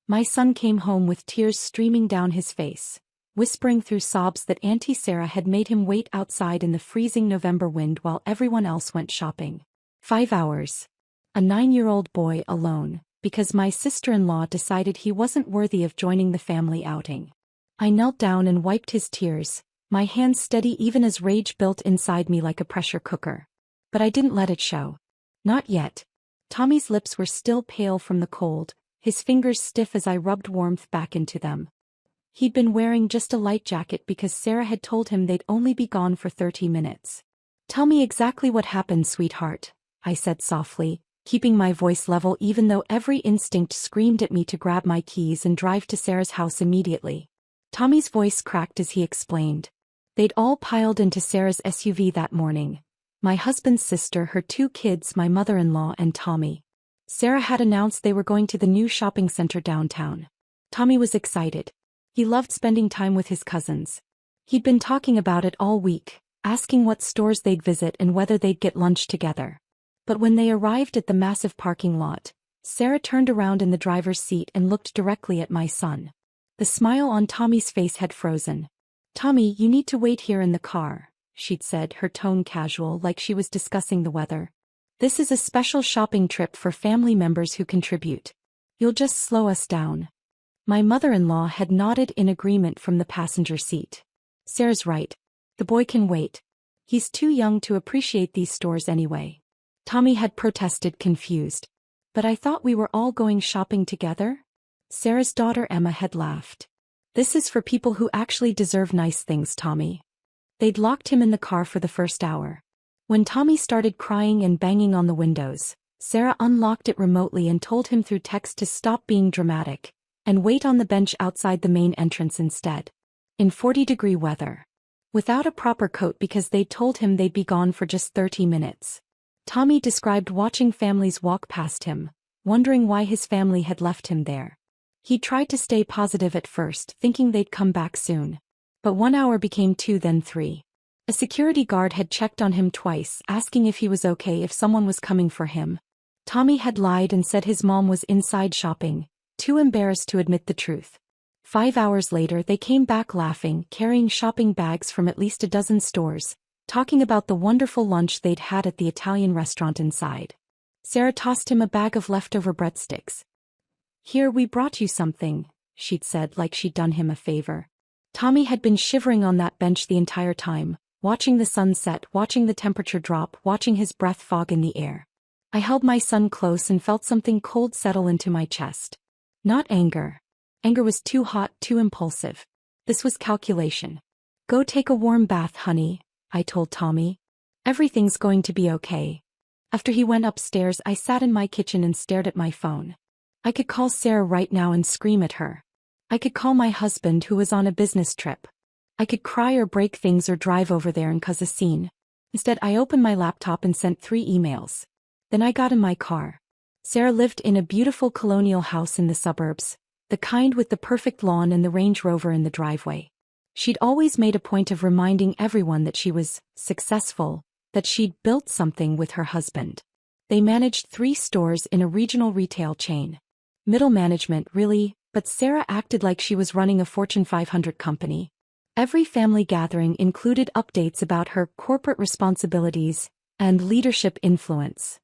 My son came home with tears streaming down his face, whispering through sobs that Auntie Sarah had made him wait outside in the freezing November wind while everyone else went shopping. 5 hours. A 9-year-old boy alone, because my sister-in-law decided he wasn't worthy of joining the family outing. I knelt down and wiped his tears, my hands steady even as rage built inside me like a pressure cooker. But I didn't let it show. Not yet. Tommy's lips were still pale from the cold, his fingers stiff as I rubbed warmth back into them. He'd been wearing just a light jacket because Sarah had told him they'd only be gone for 30 minutes. "Tell me exactly what happened, sweetheart," I said softly, keeping my voice level even though every instinct screamed at me to grab my keys and drive to Sarah's house immediately. Tommy's voice cracked as he explained. They'd all piled into Sarah's SUV that morning. My husband's sister, her 2 kids, my mother-in-law, and Tommy. Sarah had announced they were going to the new shopping center downtown. Tommy was excited. He loved spending time with his cousins. He'd been talking about it all week, asking what stores they'd visit and whether they'd get lunch together. But when they arrived at the massive parking lot, Sarah turned around in the driver's seat and looked directly at my son. The smile on Tommy's face had frozen. "Tommy, you need to wait here in the car," she'd said, her tone casual like she was discussing the weather. "This is a special shopping trip for family members who contribute. You'll just slow us down." My mother-in-law had nodded in agreement from the passenger seat. "Sarah's right. The boy can wait. He's too young to appreciate these stores anyway." Tommy had protested, confused. "But I thought we were all going shopping together?" Sarah's daughter Emma had laughed. "This is for people who actually deserve nice things, Tommy." They'd locked him in the car for the first hour. When Tommy started crying and banging on the windows, Sarah unlocked it remotely and told him through text to stop being dramatic and wait on the bench outside the main entrance instead. In 40-degree weather. Without a proper coat because they'd told him they'd be gone for just 30 minutes. Tommy described watching families walk past him, wondering why his family had left him there. He tried to stay positive at first, thinking they'd come back soon. But 1 hour became 2, then 3. A security guard had checked on him twice, asking if he was okay if someone was coming for him. Tommy had lied and said his mom was inside shopping, too embarrassed to admit the truth. 5 hours later they came back laughing, carrying shopping bags from at least a dozen stores, talking about the wonderful lunch they'd had at the Italian restaurant inside. Sarah tossed him a bag of leftover breadsticks. "Here, we brought you something," she'd said like she'd done him a favor. Tommy had been shivering on that bench the entire time, watching the sun set, watching the temperature drop, watching his breath fog in the air. I held my son close and felt something cold settle into my chest. Not anger. Anger was too hot, too impulsive. This was calculation. "Go take a warm bath, honey," I told Tommy. "Everything's going to be okay." After he went upstairs, I sat in my kitchen and stared at my phone. I could call Sarah right now and scream at her. I could call my husband who was on a business trip. I could cry or break things or drive over there and cause a scene. Instead, I opened my laptop and sent 3 emails. Then I got in my car. Sarah lived in a beautiful colonial house in the suburbs, the kind with the perfect lawn and the Range Rover in the driveway. She'd always made a point of reminding everyone that she was successful, that she'd built something with her husband. They managed 3 stores in a regional retail chain. Middle management, really, but Sarah acted like she was running a Fortune 500 company. Every family gathering included updates about her corporate responsibilities and leadership influence.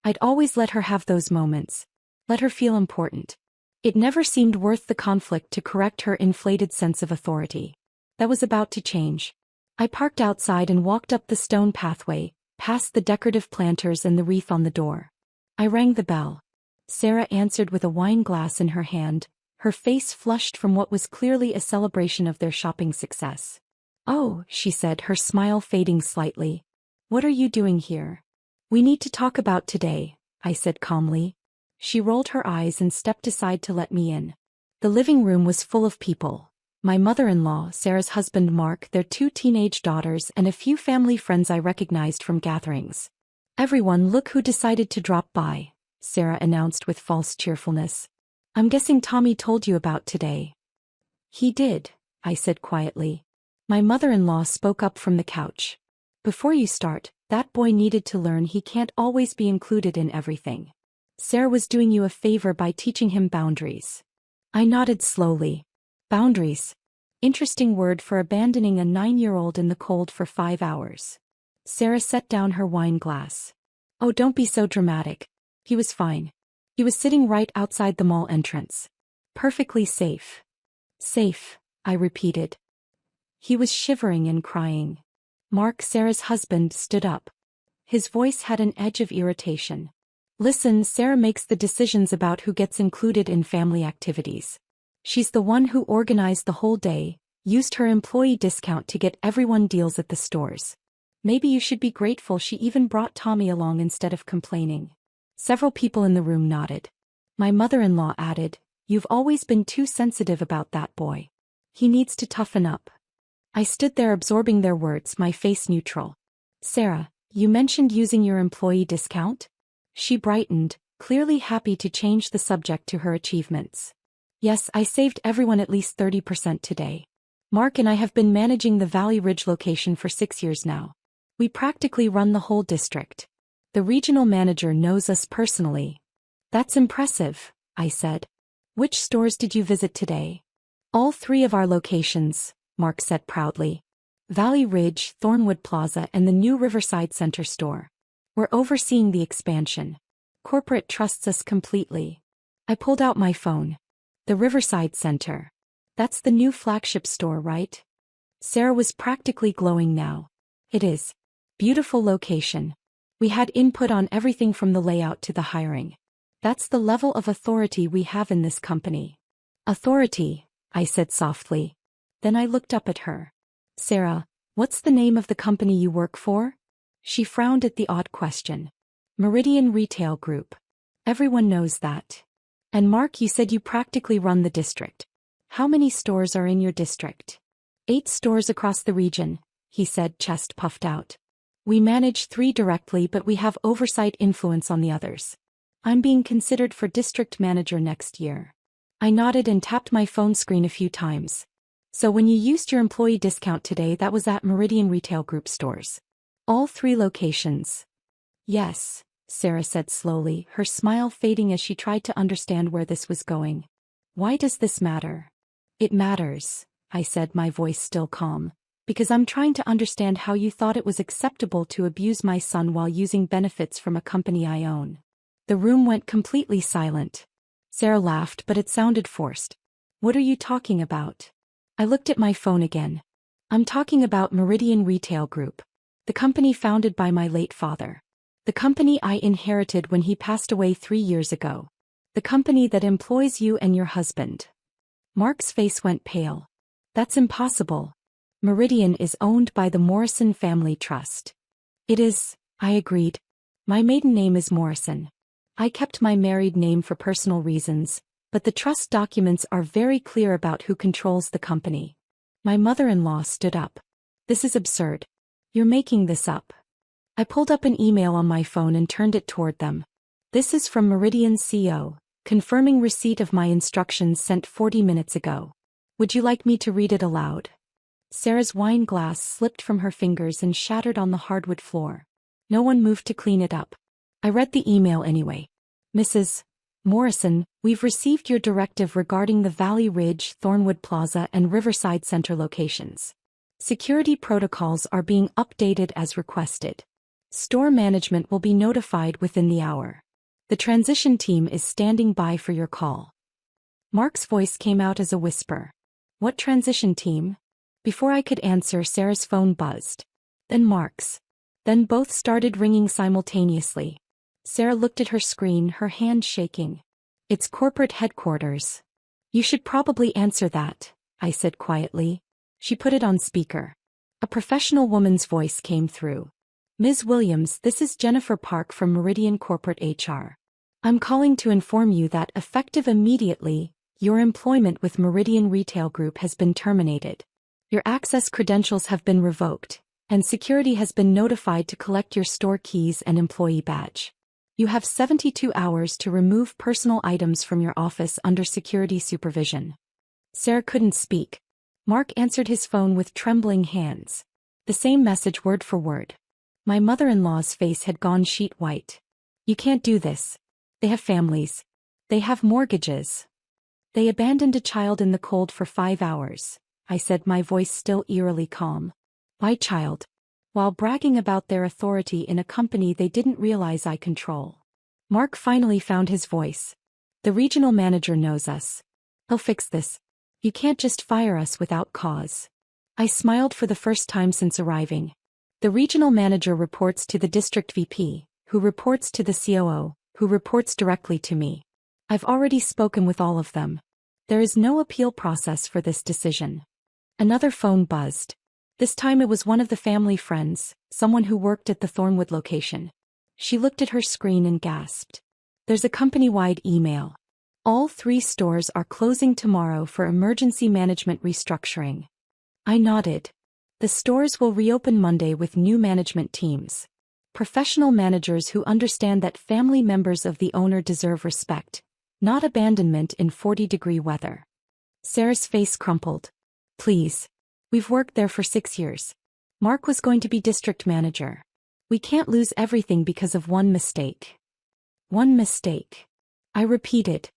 I'd always let her have those moments, let her feel important. It never seemed worth the conflict to correct her inflated sense of authority. That was about to change. I parked outside and walked up the stone pathway, past the decorative planters and the wreath on the door. I rang the bell. Sarah answered with a wine glass in her hand, her face flushed from what was clearly a celebration of their shopping success. "Oh," she said, her smile fading slightly. "What are you doing here?" "We need to talk about today," I said calmly. She rolled her eyes and stepped aside to let me in. The living room was full of people. My mother-in-law, Sarah's husband Mark, their 2 teenage daughters, and a few family friends I recognized from gatherings. "Everyone, look who decided to drop by," Sarah announced with false cheerfulness. "I'm guessing Tommy told you about today." "He did," I said quietly. My mother-in-law spoke up from the couch. "Before you start, that boy needed to learn he can't always be included in everything. Sarah was doing you a favor by teaching him boundaries." I nodded slowly. Boundaries. Interesting word for abandoning a 9-year-old in the cold for 5 hours. Sarah set down her wine glass. Oh, don't be so dramatic. He was fine. He was sitting right outside the mall entrance. Perfectly safe. Safe, I repeated. He was shivering and crying. Mark, Sarah's husband, stood up. His voice had an edge of irritation. Listen, Sarah makes the decisions about who gets included in family activities. She's the one who organized the whole day, used her employee discount to get everyone deals at the stores. Maybe you should be grateful she even brought Tommy along instead of complaining. Several people in the room nodded. My mother-in-law added, "You've always been too sensitive about that boy. He needs to toughen up." I stood there absorbing their words, my face neutral. Sarah, you mentioned using your employee discount? She brightened, clearly happy to change the subject to her achievements. Yes, I saved everyone at least 30% today. Mark and I have been managing the Valley Ridge location for 6 years now. We practically run the whole district. The regional manager knows us personally. That's impressive, I said. Which stores did you visit today? All 3 of our locations, Mark said proudly. Valley Ridge, Thornwood Plaza, and the new Riverside Center store. We're overseeing the expansion. Corporate trusts us completely. I pulled out my phone. The Riverside Center. That's the new flagship store, right? Sarah was practically glowing now. It is. Beautiful location. We had input on everything from the layout to the hiring. That's the level of authority we have in this company. Authority, I said softly. Then I looked up at her. Sarah, what's the name of the company you work for? She frowned at the odd question. Meridian Retail Group. Everyone knows that. And Mark, you said you practically run the district. How many stores are in your district? 8 stores across the region, he said, chest puffed out. We manage 3 directly, but we have oversight influence on the others. I'm being considered for district manager next year. I nodded and tapped my phone screen a few times. So when you used your employee discount today, that was at Meridian Retail Group stores. All 3 locations. Yes, Sarah said slowly, her smile fading as she tried to understand where this was going. Why does this matter? It matters, I said, my voice still calm. Because I'm trying to understand how you thought it was acceptable to abuse my son while using benefits from a company I own. The room went completely silent. Sarah laughed, but it sounded forced. What are you talking about? I looked at my phone again. I'm talking about Meridian Retail Group. The company founded by my late father. The company I inherited when he passed away 3 years ago. The company that employs you and your husband. Mark's face went pale. That's impossible. Meridian is owned by the Morrison Family Trust. It is, I agreed. My maiden name is Morrison. I kept my married name for personal reasons, but the trust documents are very clear about who controls the company. My mother-in-law stood up. This is absurd. You're making this up. I pulled up an email on my phone and turned it toward them. This is from Meridian's CEO, confirming receipt of my instructions sent 40 minutes ago. Would you like me to read it aloud? Sarah's wine glass slipped from her fingers and shattered on the hardwood floor. No one moved to clean it up. I read the email anyway. Mrs. Morrison, we've received your directive regarding the Valley Ridge, Thornwood Plaza, and Riverside Center locations. Security protocols are being updated as requested. Store management will be notified within the hour. The transition team is standing by for your call. Mark's voice came out as a whisper. What transition team? Before I could answer, Sarah's phone buzzed. Then Mark's. Then both started ringing simultaneously. Sarah looked at her screen, her hand shaking. It's corporate headquarters. You should probably answer that, I said quietly. She put it on speaker. A professional woman's voice came through. Ms. Williams, this is Jennifer Park from Meridian Corporate HR. I'm calling to inform you that effective immediately, your employment with Meridian Retail Group has been terminated. Your access credentials have been revoked, and security has been notified to collect your store keys and employee badge. You have 72 hours to remove personal items from your office under security supervision. Sarah couldn't speak. Mark answered his phone with trembling hands. The same message word for word. My mother-in-law's face had gone sheet white. You can't do this. They have families. They have mortgages. They abandoned a child in the cold for 5 hours, I said, my voice still eerily calm. Why child? While bragging about their authority in a company they didn't realize I control. Mark finally found his voice. The regional manager knows us. He'll fix this. You can't just fire us without cause. I smiled for the first time since arriving. The regional manager reports to the district VP, who reports to the COO, who reports directly to me. I've already spoken with all of them. There is no appeal process for this decision. Another phone buzzed. This time it was one of the family friends, someone who worked at the Thornwood location. She looked at her screen and gasped. There's a company-wide email. All 3 stores are closing tomorrow for emergency management restructuring. I nodded. The stores will reopen Monday with new management teams. Professional managers who understand that family members of the owner deserve respect, not abandonment in 40-degree weather. Sarah's face crumpled. Please. We've worked there for 6 years. Mark was going to be district manager. We can't lose everything because of one mistake. One mistake. I repeated.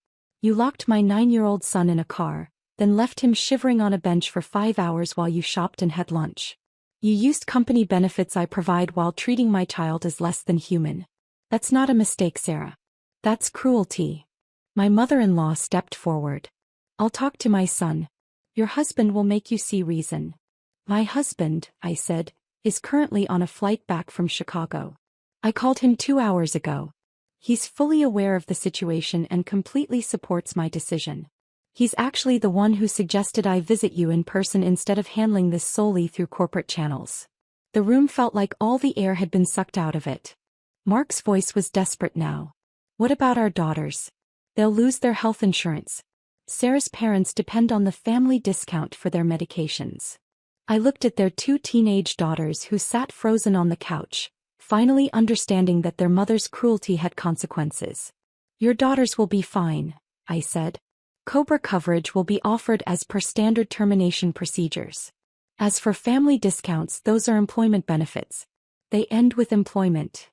You locked my 9-year-old son in a car, then left him shivering on a bench for 5 hours while you shopped and had lunch. You used company benefits I provide while treating my child as less than human. That's not a mistake, Sarah. That's cruelty. My mother-in-law stepped forward. I'll talk to my son. Your husband will make you see reason. My husband, I said, is currently on a flight back from Chicago. I called him 2 hours ago. He's fully aware of the situation and completely supports my decision. He's actually the one who suggested I visit you in person instead of handling this solely through corporate channels. The room felt like all the air had been sucked out of it. Mark's voice was desperate now. What about our daughters? They'll lose their health insurance. Sarah's parents depend on the family discount for their medications. I looked at their 2 teenage daughters who sat frozen on the couch, finally understanding that their mother's cruelty had consequences. Your daughters will be fine, I said. COBRA coverage will be offered as per standard termination procedures. As for family discounts, those are employment benefits. They end with employment.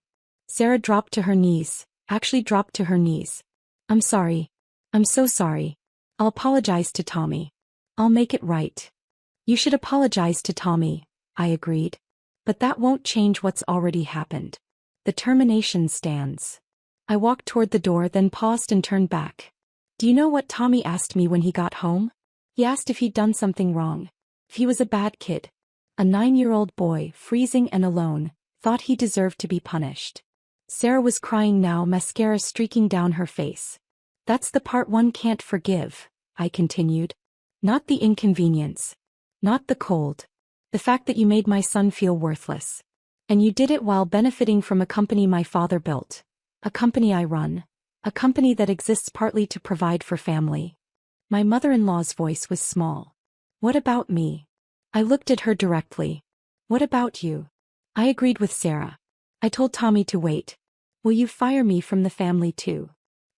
Sarah dropped to her knees, actually dropped to her knees. I'm sorry. I'm so sorry. I'll apologize to Tommy. I'll make it right. You should apologize to Tommy, I agreed. But that won't change what's already happened. The termination stands. I walked toward the door, then paused and turned back. Do you know what Tommy asked me when he got home? He asked if he'd done something wrong. If he was a bad kid. A 9-year-old boy, freezing and alone, thought he deserved to be punished. Sarah was crying now, mascara streaking down her face. That's the part one can't forgive, I continued. Not the inconvenience. Not the cold. The fact that you made my son feel worthless. And you did it while benefiting from a company my father built. A company I run. A company that exists partly to provide for family. My mother-in-law's voice was small. What about me? I looked at her directly. What about you? I agreed with Sarah. I told Tommy to wait. Will you fire me from the family too?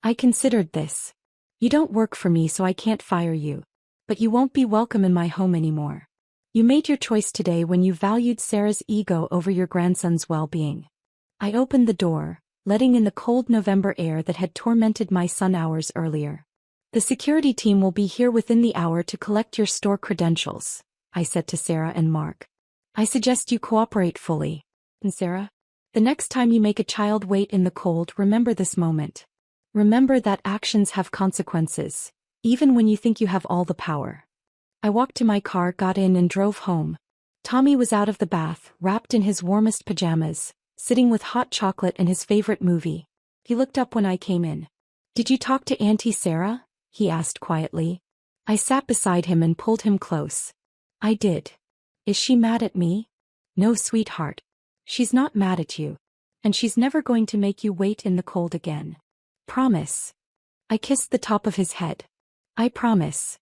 I considered this. You don't work for me, so I can't fire you. But you won't be welcome in my home anymore. You made your choice today when you valued Sarah's ego over your grandson's well-being. I opened the door, letting in the cold November air that had tormented my son hours earlier. The security team will be here within the hour to collect your store credentials, I said to Sarah and Mark. I suggest you cooperate fully. And Sarah? The next time you make a child wait in the cold, remember this moment. Remember that actions have consequences, even when you think you have all the power. I walked to my car, got in and drove home. Tommy was out of the bath, wrapped in his warmest pajamas, sitting with hot chocolate and his favorite movie. He looked up when I came in. Did you talk to Auntie Sarah? He asked quietly. I sat beside him and pulled him close. I did. Is she mad at me? No, sweetheart. She's not mad at you. And she's never going to make you wait in the cold again. Promise. I kissed the top of his head. I promise.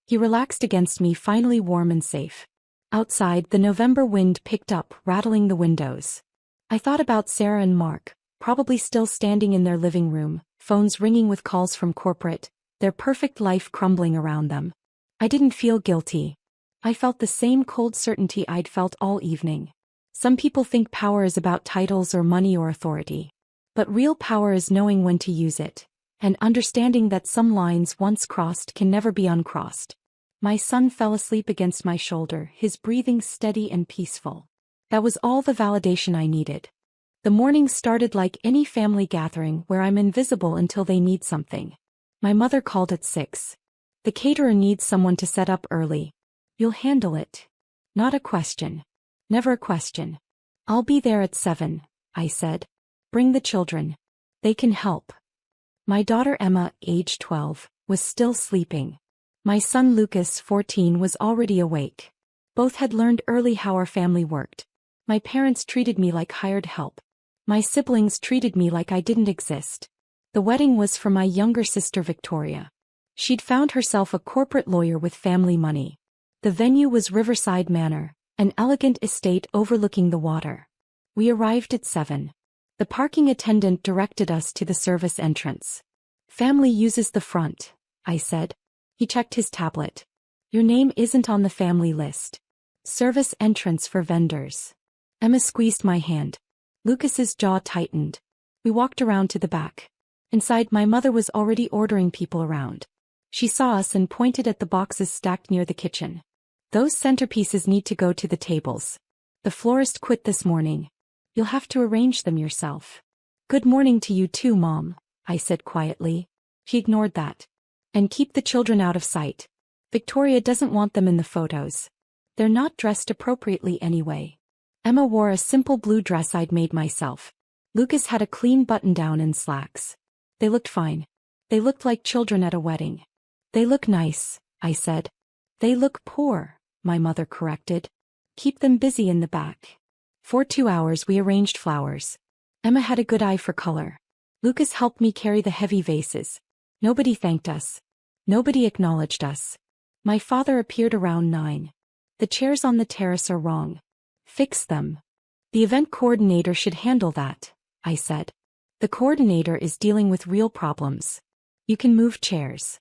He relaxed against me, finally warm and safe. Outside, the November wind picked up, rattling the windows. I thought about Sarah and Mark, probably still standing in their living room, phones ringing with calls from corporate, their perfect life crumbling around them. I didn't feel guilty. I felt the same cold certainty I'd felt all evening. Some people think power is about titles or money or authority. But real power is knowing when to use it, and understanding that some lines once crossed can never be uncrossed. My son fell asleep against my shoulder, his breathing steady and peaceful. That was all the validation I needed. The morning started like any family gathering where I'm invisible until they need something. My mother called at 6. The caterer needs someone to set up early. You'll handle it. Not a question. Never a question. I'll be there at 7, I said. Bring the children. They can help. My daughter Emma, age 12, was still sleeping. My son Lucas, 14, was already awake. Both had learned early how our family worked. My parents treated me like hired help. My siblings treated me like I didn't exist. The wedding was for my younger sister Victoria. She'd found herself a corporate lawyer with family money. The venue was Riverside Manor, an elegant estate overlooking the water. We arrived at 7. The parking attendant directed us to the service entrance. Family uses the front, I said. He checked his tablet. Your name isn't on the family list. Service entrance for vendors. Emma squeezed my hand. Lucas's jaw tightened. We walked around to the back. Inside, my mother was already ordering people around. She saw us and pointed at the boxes stacked near the kitchen. Those centerpieces need to go to the tables. The florist quit this morning. You'll have to arrange them yourself. Good morning to you too, Mom, I said quietly. She ignored that. And keep the children out of sight. Victoria doesn't want them in the photos. They're not dressed appropriately anyway. Emma wore a simple blue dress I'd made myself. Lucas had a clean button-down and slacks. They looked fine. They looked like children at a wedding. They look nice, I said. They look poor, my mother corrected. Keep them busy in the back. For 2 hours we arranged flowers. Emma had a good eye for color. Lucas helped me carry the heavy vases. Nobody thanked us. Nobody acknowledged us. My father appeared around 9. The chairs on the terrace are wrong. Fix them. The event coordinator should handle that, I said. The coordinator is dealing with real problems. You can move chairs.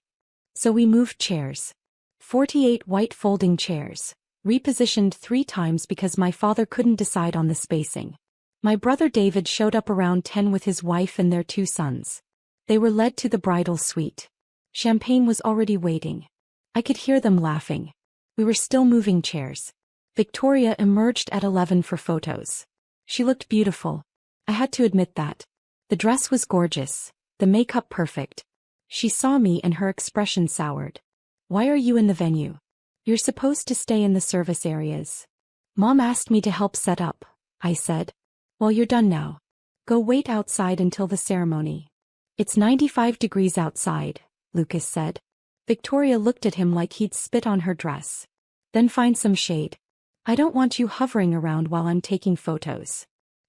So we moved chairs. 48 white folding chairs, repositioned 3 times because my father couldn't decide on the spacing. My brother David showed up around 10 with his wife and their 2 sons. They were led to the bridal suite. Champagne was already waiting. I could hear them laughing. We were still moving chairs. Victoria emerged at 11 for photos. She looked beautiful. I had to admit that. The dress was gorgeous, the makeup perfect. She saw me and her expression soured. Why are you in the venue? You're supposed to stay in the service areas. Mom asked me to help set up, I said. Well, you're done now. Go wait outside until the ceremony. It's 95 degrees outside, Lucas said. Victoria looked at him like he'd spit on her dress. Then find some shade. I don't want you hovering around while I'm taking photos.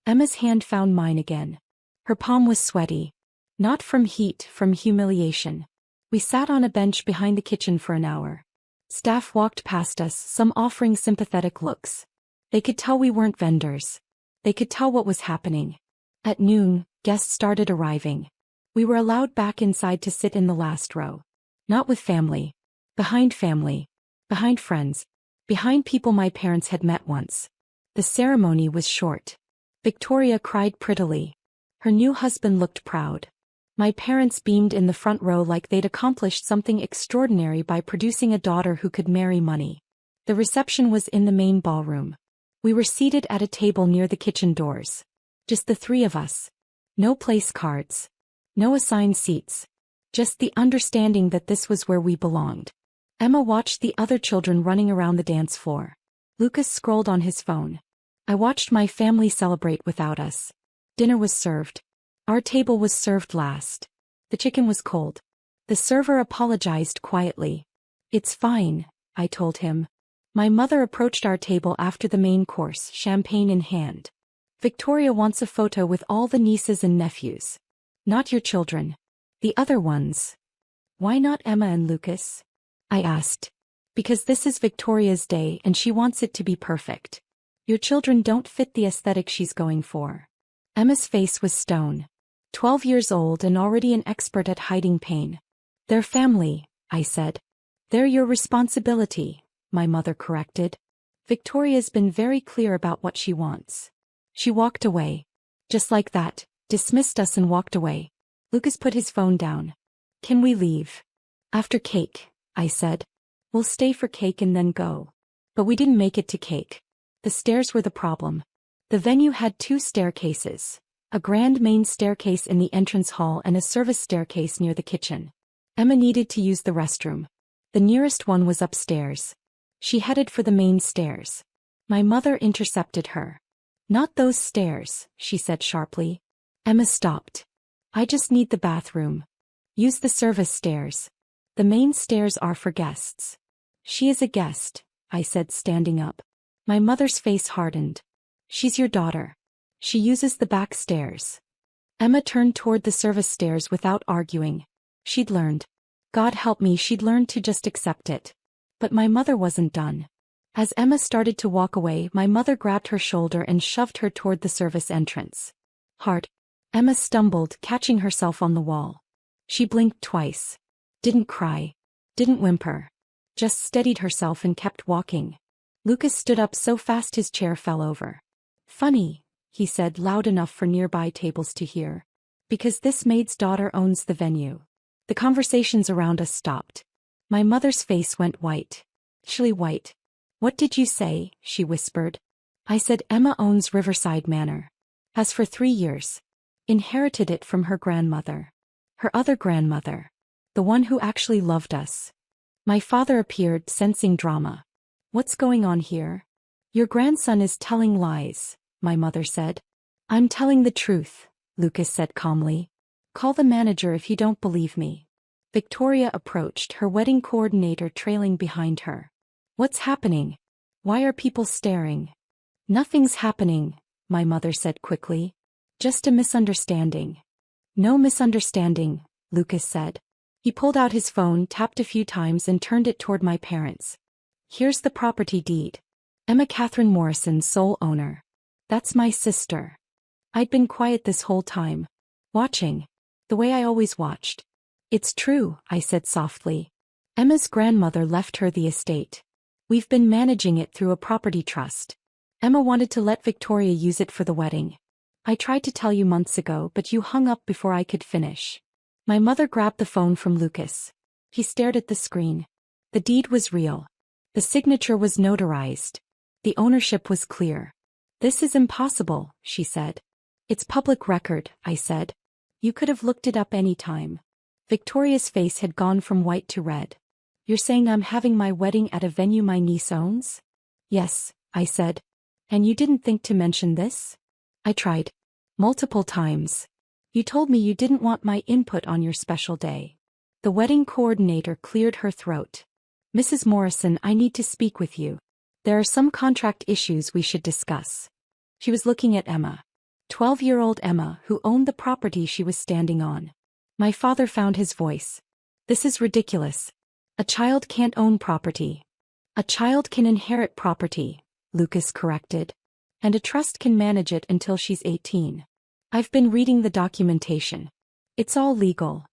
Emma's hand found mine again. Her palm was sweaty. Not from heat, from humiliation. We sat on a bench behind the kitchen for an hour. Staff walked past us, some offering sympathetic looks. They could tell we weren't vendors. They could tell what was happening. At noon, guests started arriving. We were allowed back inside to sit in the last row. Not with family. Behind friends. Behind people my parents had met once. The ceremony was short. Victoria cried prettily. Her new husband looked proud. My parents beamed in the front row like they'd accomplished something extraordinary by producing a daughter who could marry money. The reception was in the main ballroom. We were seated at a table near the kitchen doors. Just the 3 of us. No place cards. No assigned seats. Just the understanding that this was where we belonged. Emma watched the other children running around the dance floor. Lucas scrolled on his phone. I watched my family celebrate without us. Dinner was served. Our table was served last. The chicken was cold. The server apologized quietly. It's fine, I told him. My mother approached our table after the main course, champagne in hand. Victoria wants a photo with all the nieces and nephews. Not your children. The other ones. Why not Emma and Lucas? I asked. Because this is Victoria's day and she wants it to be perfect. Your children don't fit the aesthetic she's going for. Emma's face was stone. 12 years old and already an expert at hiding pain. They're family, I said. They're your responsibility, my mother corrected. Victoria's been very clear about what she wants. She walked away. Just like that, dismissed us and walked away. Lucas put his phone down. Can we leave? After cake, I said. We'll stay for cake and then go. But we didn't make it to cake. The stairs were the problem. The venue had 2 staircases, a grand main staircase in the entrance hall and a service staircase near the kitchen. Emma needed to use the restroom. The nearest one was upstairs. She headed for the main stairs. My mother intercepted her. Not those stairs, she said sharply. Emma stopped. I just need the bathroom. Use the service stairs. The main stairs are for guests. She is a guest, I said, standing up. My mother's face hardened. She's your daughter. She uses the back stairs. Emma turned toward the service stairs without arguing. She'd learned. God help me, she'd learned to just accept it. But my mother wasn't done. As Emma started to walk away, my mother grabbed her shoulder and shoved her toward the service entrance. Hard. Emma stumbled, catching herself on the wall. She blinked twice. Didn't cry. Didn't whimper. Just steadied herself and kept walking. Lucas stood up so fast his chair fell over. Funny, he said loud enough for nearby tables to hear. Because this maid's daughter owns the venue. The conversations around us stopped. My mother's face went white. Chilly white. What did you say? She whispered. I said Emma owns Riverside Manor. Has for 3 years. Inherited it from her grandmother. Her other grandmother. The one who actually loved us. My father appeared, sensing drama. What's going on here? Your grandson is telling lies, my mother said. I'm telling the truth, Lucas said calmly. Call the manager if you don't believe me. Victoria approached, her wedding coordinator trailing behind her. What's happening? Why are people staring? Nothing's happening, my mother said quickly. Just a misunderstanding. No misunderstanding, Lucas said. He pulled out his phone, tapped a few times and turned it toward my parents. Here's the property deed. Emma Catherine Morrison, sole owner. That's my sister. I'd been quiet this whole time. Watching. The way I always watched. It's true, I said softly. Emma's grandmother left her the estate. We've been managing it through a property trust. Emma wanted to let Victoria use it for the wedding. I tried to tell you months ago, but you hung up before I could finish. My mother grabbed the phone from Lucas. He stared at the screen. The deed was real. The signature was notarized. The ownership was clear. This is impossible, she said. It's public record, I said. You could have looked it up any time. Victoria's face had gone from white to red. You're saying I'm having my wedding at a venue my niece owns? Yes, I said. And you didn't think to mention this? I tried. Multiple times. You told me you didn't want my input on your special day. The wedding coordinator cleared her throat. Mrs. Morrison, I need to speak with you. There are some contract issues we should discuss. She was looking at Emma. 12-year-old Emma, who owned the property she was standing on. My father found his voice. This is ridiculous. A child can't own property. A child can inherit property, Lucas corrected. And a trust can manage it until she's 18. I've been reading the documentation. It's all legal.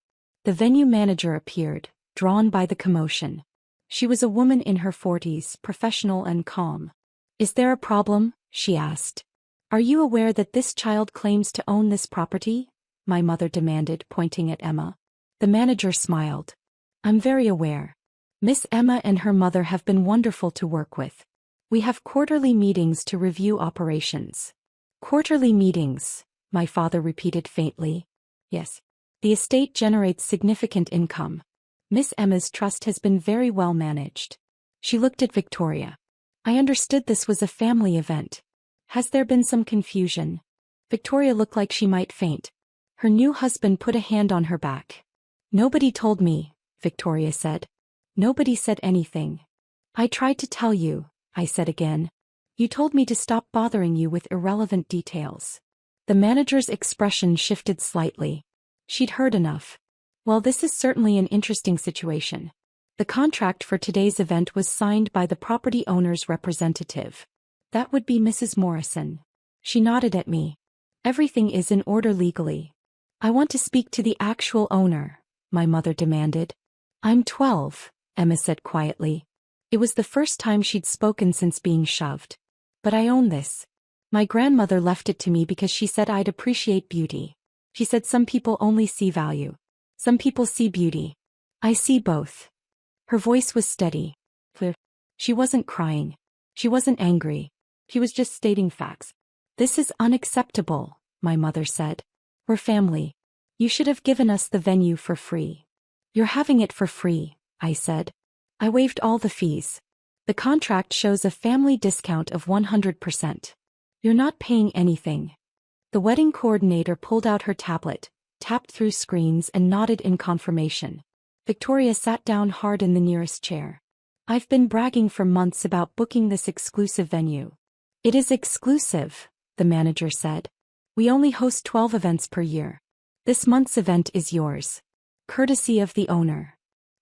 The venue manager appeared, drawn by the commotion. She was a woman in her 40s, professional and calm. Is there a problem? She asked. Are you aware that this child claims to own this property? My mother demanded, pointing at Emma. The manager smiled. I'm very aware. Miss Emma and her mother have been wonderful to work with. We have quarterly meetings to review operations. Quarterly meetings, my father repeated faintly. Yes. The estate generates significant income. Miss Emma's trust has been very well managed. She looked at Victoria. I understood this was a family event. Has there been some confusion? Victoria looked like she might faint. Her new husband put a hand on her back. Nobody told me, Victoria said. Nobody said anything. I tried to tell you, I said again. You told me to stop bothering you with irrelevant details. The manager's expression shifted slightly. She'd heard enough. Well, this is certainly an interesting situation. The contract for today's event was signed by the property owner's representative. That would be Mrs. Morrison. She nodded at me. Everything is in order legally. I want to speak to the actual owner, my mother demanded. I'm 12, Emma said quietly. It was the first time she'd spoken since being shoved. But I own this. My grandmother left it to me because she said I'd appreciate beauty. She said some people only see value. Some people see beauty. I see both. Her voice was steady. She wasn't crying. She wasn't angry. She was just stating facts. This is unacceptable, my mother said. We're family. You should have given us the venue for free. You're having it for free, I said. I waived all the fees. The contract shows a family discount of 100%. You're not paying anything. The wedding coordinator pulled out her tablet, tapped through screens and nodded in confirmation. Victoria sat down hard in the nearest chair. I've been bragging for months about booking this exclusive venue. It is exclusive, the manager said. We only host 12 events per year. This month's event is yours. Courtesy of the owner.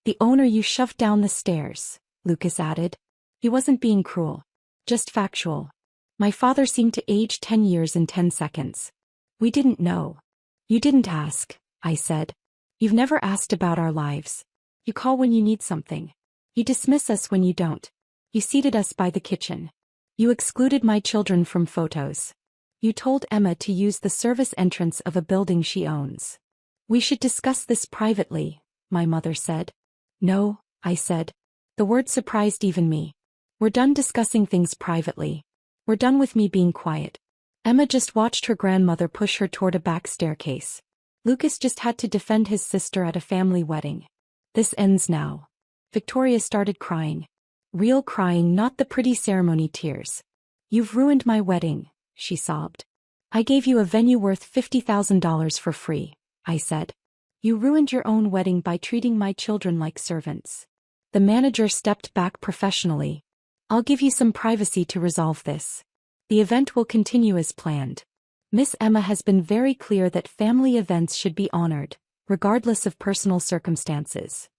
The owner you shoved down the stairs, Lucas added. He wasn't being cruel. Just factual. My father seemed to age 10 years in 10 seconds. We didn't know. You didn't ask, I said. You've never asked about our lives. You call when you need something. You dismiss us when you don't. You seated us by the kitchen. You excluded my children from photos. You told Emma to use the service entrance of a building she owns. We should discuss this privately, my mother said. No, I said. The word surprised even me. We're done discussing things privately. We're done with me being quiet. Emma just watched her grandmother push her toward a back staircase. Lucas just had to defend his sister at a family wedding. This ends now. Victoria started crying. Real crying, not the pretty ceremony tears. You've ruined my wedding, she sobbed. I gave you a venue worth $50,000 for free, I said. You ruined your own wedding by treating my children like servants. The manager stepped back professionally. I'll give you some privacy to resolve this. The event will continue as planned. Miss Emma has been very clear that family events should be honored, regardless of personal circumstances.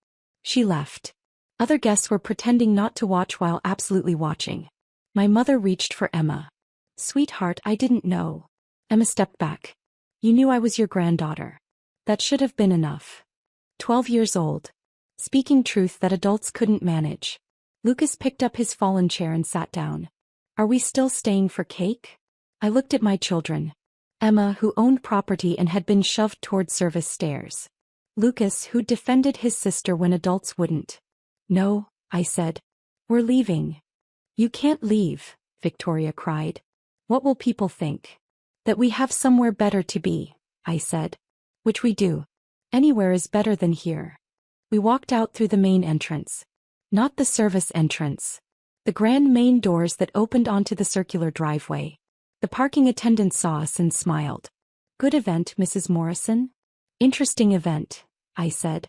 She left. Other guests were pretending not to watch while absolutely watching. My mother reached for Emma. Sweetheart, I didn't know. Emma stepped back. You knew I was your granddaughter. That should have been enough. 12 years old. Speaking truth that adults couldn't manage. Lucas picked up his fallen chair and sat down. Are we still staying for cake? I looked at my children. Emma, who owned property and had been shoved toward service stairs. Lucas, who defended his sister when adults wouldn't. No, I said. We're leaving. You can't leave, Victoria cried. What will people think? That we have somewhere better to be, I said. Which we do. Anywhere is better than here. We walked out through the main entrance. Not the service entrance. The grand main doors that opened onto the circular driveway. The parking attendant saw us and smiled. Good event, Mrs. Morrison? Interesting event, I said.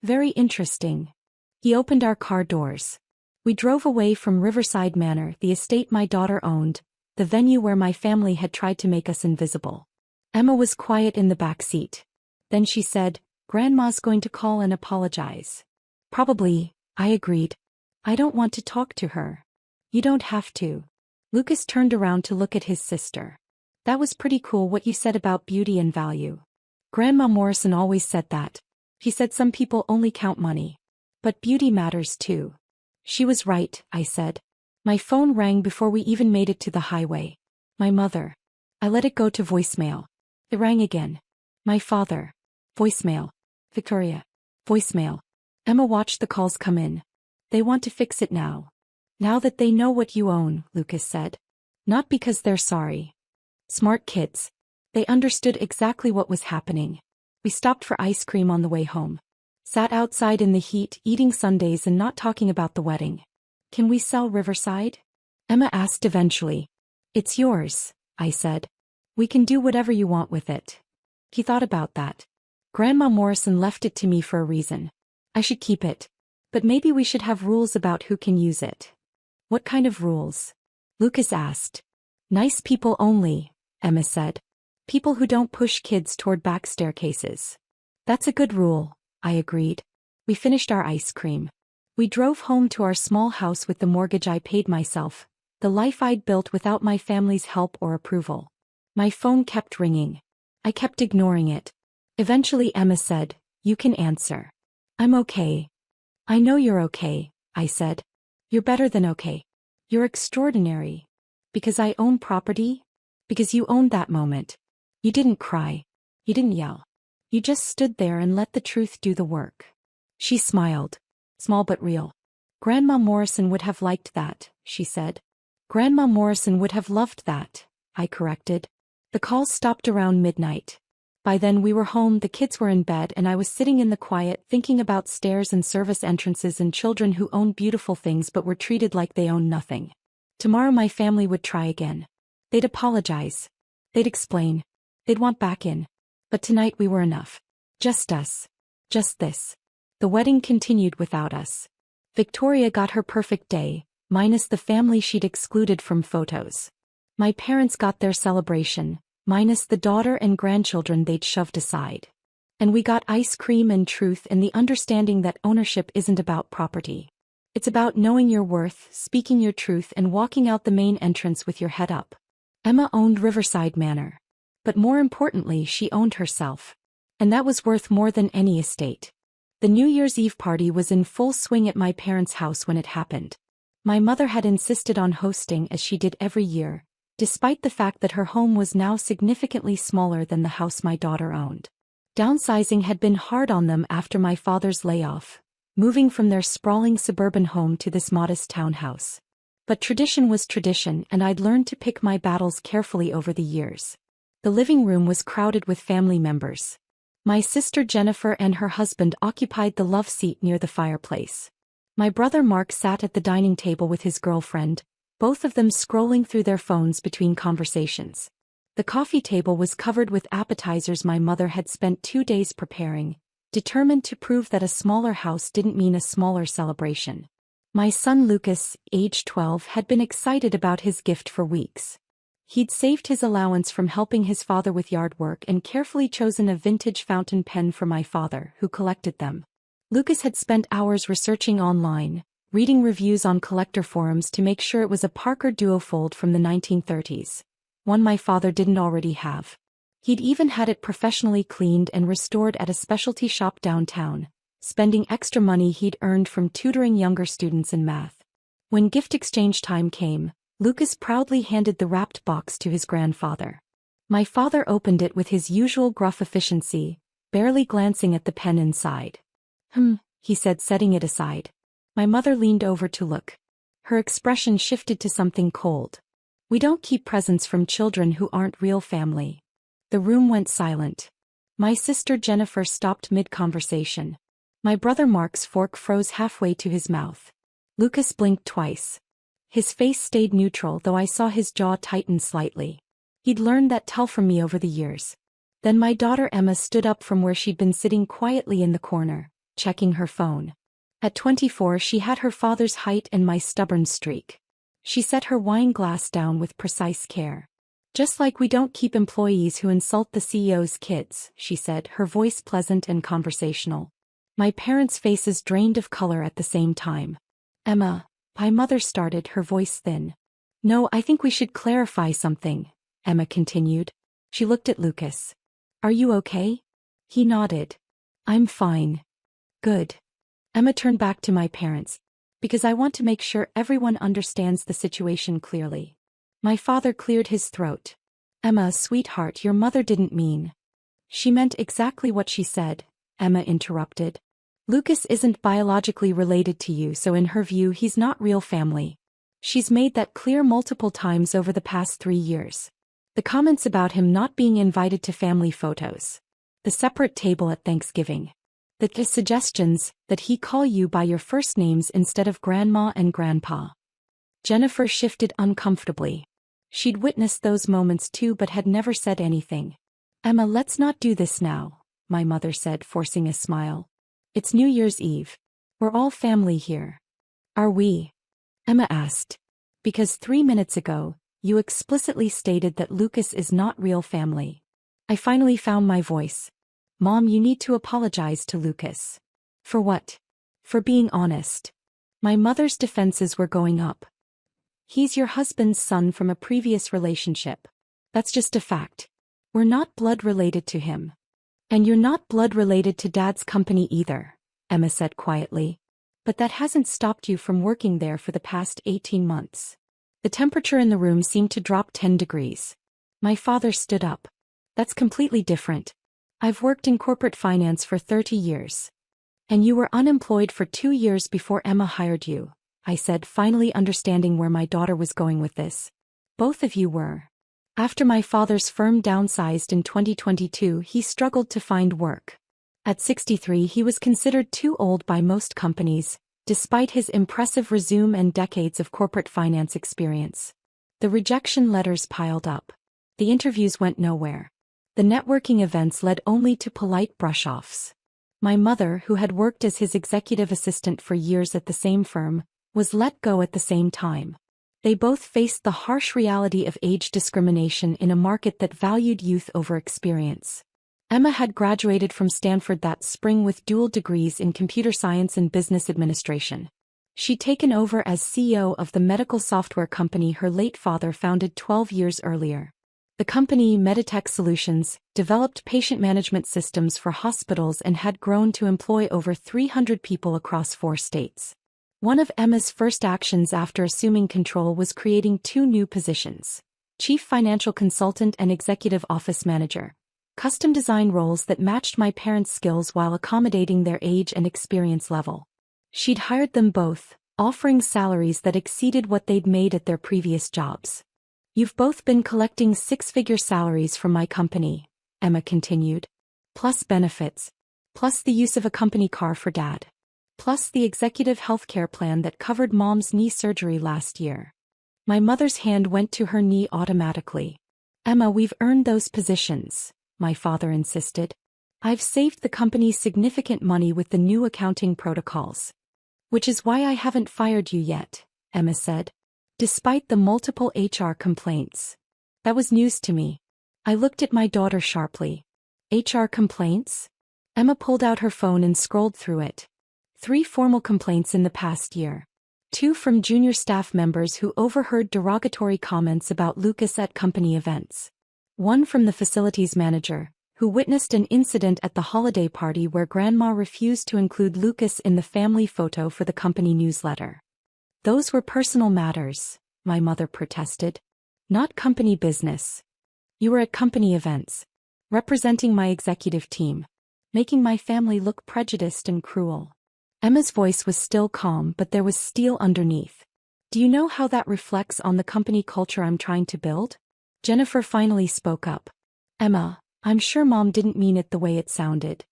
Very interesting. He opened our car doors. We drove away from Riverside Manor, the estate my daughter owned, the venue where my family had tried to make us invisible. Emma was quiet in the back seat. Then she said, Grandma's going to call and apologize. Probably, I agreed. I don't want to talk to her. You don't have to. Lucas turned around to look at his sister. That was pretty cool what you said about beauty and value. Grandma Morrison always said that. She said some people only count money. But beauty matters too. She was right, I said. My phone rang before we even made it to the highway. My mother. I let it go to voicemail. It rang again. My father. Voicemail. Victoria. Voicemail. Emma watched the calls come in. They want to fix it now. Now that they know what you own, Lucas said. Not because they're sorry. Smart kids. They understood exactly what was happening. We stopped for ice cream on the way home. Sat outside in the heat, eating sundaes and not talking about the wedding. Can we sell Riverside? Emma asked eventually. It's yours, I said. We can do whatever you want with it. He thought about that. Grandma Morrison left it to me for a reason. I should keep it. But maybe we should have rules about who can use it. What kind of rules? Lucas asked. Nice people only, Emma said. People who don't push kids toward back staircases. That's a good rule, I agreed. We finished our ice cream. We drove home to our small house with the mortgage I paid myself, the life I'd built without my family's help or approval. My phone kept ringing. I kept ignoring it. Eventually Emma said, You can answer. I'm okay. I know you're okay, I said. You're better than okay. You're extraordinary. Because I own property? Because you owned that moment. You didn't cry. You didn't yell. You just stood there and let the truth do the work. She smiled. Small but real. Grandma Morrison would have liked that, she said. Grandma Morrison would have loved that, I corrected. The call stopped around midnight. By then we were home, the kids were in bed, and I was sitting in the quiet thinking about stairs and service entrances and children who own beautiful things but were treated like they own nothing. Tomorrow my family would try again. They'd apologize. They'd explain. They'd want back in. But tonight we were enough. Just us. Just this. The wedding continued without us. Victoria got her perfect day, minus the family she'd excluded from photos. My parents got their celebration, minus the daughter and grandchildren they'd shoved aside. And we got ice cream and truth and the understanding that ownership isn't about property. It's about knowing your worth, speaking your truth, and walking out the main entrance with your head up. Emma owned Riverside Manor. But more importantly, she owned herself. And that was worth more than any estate. The New Year's Eve party was in full swing at my parents' house when it happened. My mother had insisted on hosting as she did every year, despite the fact that her home was now significantly smaller than the house my daughter owned. Downsizing had been hard on them after my father's layoff, moving from their sprawling suburban home to this modest townhouse. But tradition was tradition, and I'd learned to pick my battles carefully over the years. The living room was crowded with family members. My sister Jennifer and her husband occupied the love seat near the fireplace. My brother Mark sat at the dining table with his girlfriend, both of them scrolling through their phones between conversations. The coffee table was covered with appetizers my mother had spent 2 days preparing, determined to prove that a smaller house didn't mean a smaller celebration. My son Lucas, age 12, had been excited about his gift for weeks. He'd saved his allowance from helping his father with yard work and carefully chosen a vintage fountain pen for my father, who collected them. Lucas had spent hours researching online, reading reviews on collector forums to make sure it was a Parker duofold from the 1930s, one my father didn't already have. He'd even had it professionally cleaned and restored at a specialty shop downtown, spending extra money he'd earned from tutoring younger students in math. When gift exchange time came, Lucas proudly handed the wrapped box to his grandfather. My father opened it with his usual gruff efficiency, barely glancing at the pen inside. He said, setting it aside. My mother leaned over to look. Her expression shifted to something cold. We don't keep presents from children who aren't real family. The room went silent. My sister Jennifer stopped mid-conversation. My brother Mark's fork froze halfway to his mouth. Lucas blinked twice. His face stayed neutral, though I saw his jaw tighten slightly. He'd learned that tell from me over the years. Then my daughter Emma stood up from where she'd been sitting quietly in the corner, checking her phone. At 24 she had her father's height and my stubborn streak. She set her wine glass down with precise care. Just like we don't keep employees who insult the CEO's kids, she said, her voice pleasant and conversational. My parents' faces drained of color at the same time. Emma, my mother started, her voice thin. No, I think we should clarify something, Emma continued. She looked at Lucas. Are you okay? He nodded. I'm fine. Good. Emma turned back to my parents. Because I want to make sure everyone understands the situation clearly. My father cleared his throat. Emma, sweetheart, your mother didn't mean. She meant exactly what she said, Emma interrupted. Lucas isn't biologically related to you, so in her view he's not real family. She's made that clear multiple times over the past 3 years. The comments about him not being invited to family photos. The separate table at Thanksgiving. The suggestions that he call you by your first names instead of grandma and grandpa. Jennifer shifted uncomfortably. She'd witnessed those moments too but had never said anything. Emma, let's not do this now, my mother said, forcing a smile. It's New Year's Eve. We're all family here. Are we? Emma asked. Because 3 minutes ago, you explicitly stated that Lucas is not real family. I finally found my voice. Mom, you need to apologize to Lucas. For what? For being honest. My mother's defenses were going up. He's your husband's son from a previous relationship. That's just a fact. We're not blood related to him. And you're not blood related to Dad's company either, Emma said quietly. But that hasn't stopped you from working there for the past 18 months. The temperature in the room seemed to drop 10 degrees. My father stood up. That's completely different. I've worked in corporate finance for 30 years. And you were unemployed for 2 years before Emma hired you, I said, finally understanding where my daughter was going with this. Both of you were. After my father's firm downsized in 2022, he struggled to find work. At 63, he was considered too old by most companies, despite his impressive resume and decades of corporate finance experience. The rejection letters piled up. The interviews went nowhere. The networking events led only to polite brush-offs. My mother, who had worked as his executive assistant for years at the same firm, was let go at the same time. They both faced the harsh reality of age discrimination in a market that valued youth over experience. Emma had graduated from Stanford that spring with dual degrees in computer science and business administration. She'd taken over as CEO of the medical software company her late father founded 12 years earlier. The company, Meditech Solutions, developed patient management systems for hospitals and had grown to employ over 300 people across 4 states. One of Emma's first actions after assuming control was creating 2 new positions: Chief Financial Consultant and Executive Office Manager, custom design roles that matched my parents' skills while accommodating their age and experience level. She'd hired them both, offering salaries that exceeded what they'd made at their previous jobs. You've both been collecting 6-figure salaries from my company, Emma continued. Plus benefits. Plus the use of a company car for Dad. Plus the executive healthcare plan that covered Mom's knee surgery last year. My mother's hand went to her knee automatically. Emma, we've earned those positions, my father insisted. I've saved the company significant money with the new accounting protocols. Which is why I haven't fired you yet, Emma said. Despite the multiple HR complaints. That was news to me. I looked at my daughter sharply. HR complaints? Emma pulled out her phone and scrolled through it. 3 formal complaints in the past year. 2 from junior staff members who overheard derogatory comments about Lucas at company events. 1 from the facilities manager, who witnessed an incident at the holiday party where Grandma refused to include Lucas in the family photo for the company newsletter. Those were personal matters, my mother protested. Not company business. You were at company events, representing my executive team, making my family look prejudiced and cruel. Emma's voice was still calm, but there was steel underneath. Do you know how that reflects on the company culture I'm trying to build? Jennifer finally spoke up. Emma, I'm sure Mom didn't mean it the way it sounded.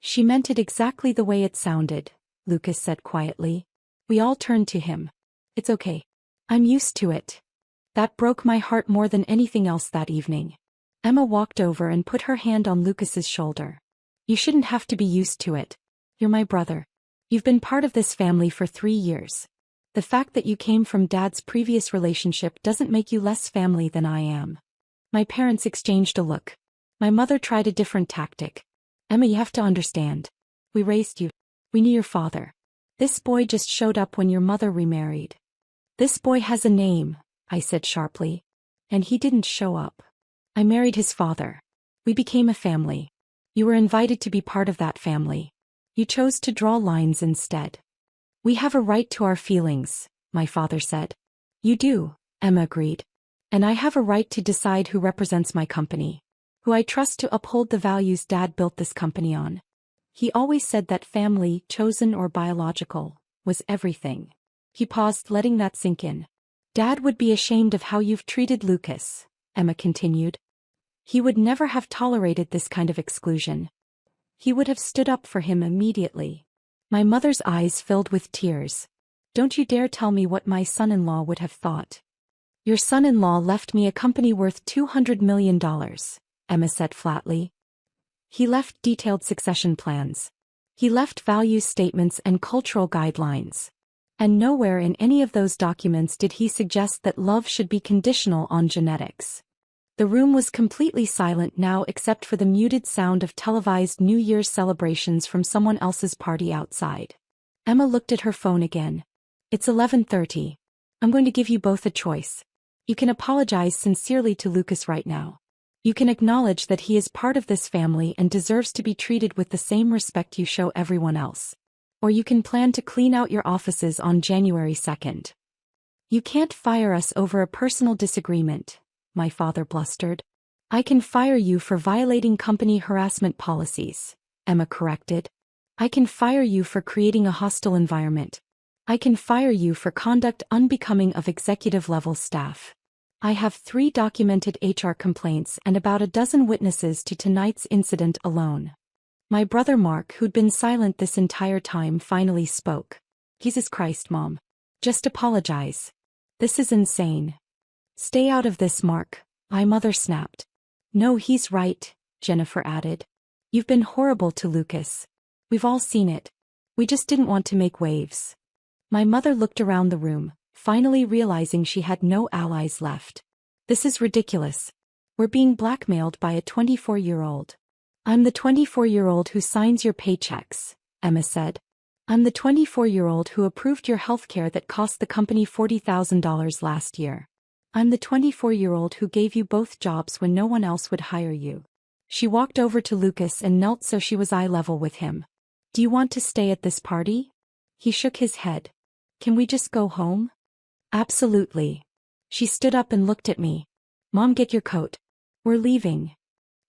She meant it exactly the way it sounded, Lucas said quietly. We all turned to him. It's okay. I'm used to it. That broke my heart more than anything else that evening. Emma walked over and put her hand on Lucas's shoulder. You shouldn't have to be used to it. You're my brother. You've been part of this family for 3 years. The fact that you came from Dad's previous relationship doesn't make you less family than I am. My parents exchanged a look. My mother tried a different tactic. Emma, you have to understand. We raised you. We knew your father. This boy just showed up when your mother remarried. This boy has a name, I said sharply. And he didn't show up. I married his father. We became a family. You were invited to be part of that family. You chose to draw lines instead. We have a right to our feelings, my father said. You do, Emma agreed. And I have a right to decide who represents my company. Who I trust to uphold the values Dad built this company on. He always said that family, chosen or biological, was everything. He paused, letting that sink in. Dad would be ashamed of how you've treated Lucas, Emma continued. He would never have tolerated this kind of exclusion. He would have stood up for him immediately. My mother's eyes filled with tears. Don't you dare tell me what my son-in-law would have thought. Your son-in-law left me a company worth $200 million, Emma said flatly. He left detailed succession plans. He left value statements and cultural guidelines. And nowhere in any of those documents did he suggest that love should be conditional on genetics. The room was completely silent now except for the muted sound of televised New Year's celebrations from someone else's party outside. Emma looked at her phone again. It's 11:30. I'm going to give you both a choice. You can apologize sincerely to Lucas right now. You can acknowledge that he is part of this family and deserves to be treated with the same respect you show everyone else. Or you can plan to clean out your offices on January 2nd. You can't fire us over a personal disagreement, my father blustered. I can fire you for violating company harassment policies, Emma corrected. I can fire you for creating a hostile environment. I can fire you for conduct unbecoming of executive-level staff. I have 3 documented HR complaints and about a dozen witnesses to tonight's incident alone. My brother Mark, who'd been silent this entire time, finally spoke. Jesus Christ, Mom. Just apologize. This is insane. Stay out of this, Mark, my mother snapped. No, he's right, Jennifer added. You've been horrible to Lucas. We've all seen it. We just didn't want to make waves. My mother looked around the room, finally realizing she had no allies left. This is ridiculous. We're being blackmailed by a 24-year-old. I'm the 24-year-old who signs your paychecks, Emma said. I'm the 24-year-old who approved your healthcare that cost the company $40,000 last year. I'm the 24-year-old who gave you both jobs when no one else would hire you. She walked over to Lucas and knelt so she was eye level with him. Do you want to stay at this party? He shook his head. Can we just go home? Absolutely. She stood up and looked at me. Mom, get your coat. We're leaving.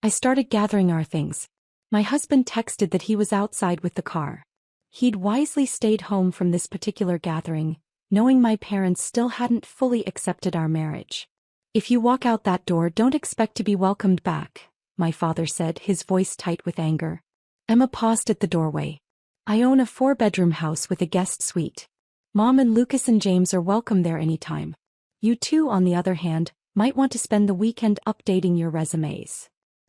I started gathering our things. My husband texted that he was outside with the car. He'd wisely stayed home from this particular gathering, knowing my parents still hadn't fully accepted our marriage. If you walk out that door, don't expect to be welcomed back, my father said, his voice tight with anger. Emma paused at the doorway. I own a 4-bedroom house with a guest suite. Mom and Lucas and James are welcome there anytime. You two, on the other hand, might want to spend the weekend updating your resumes.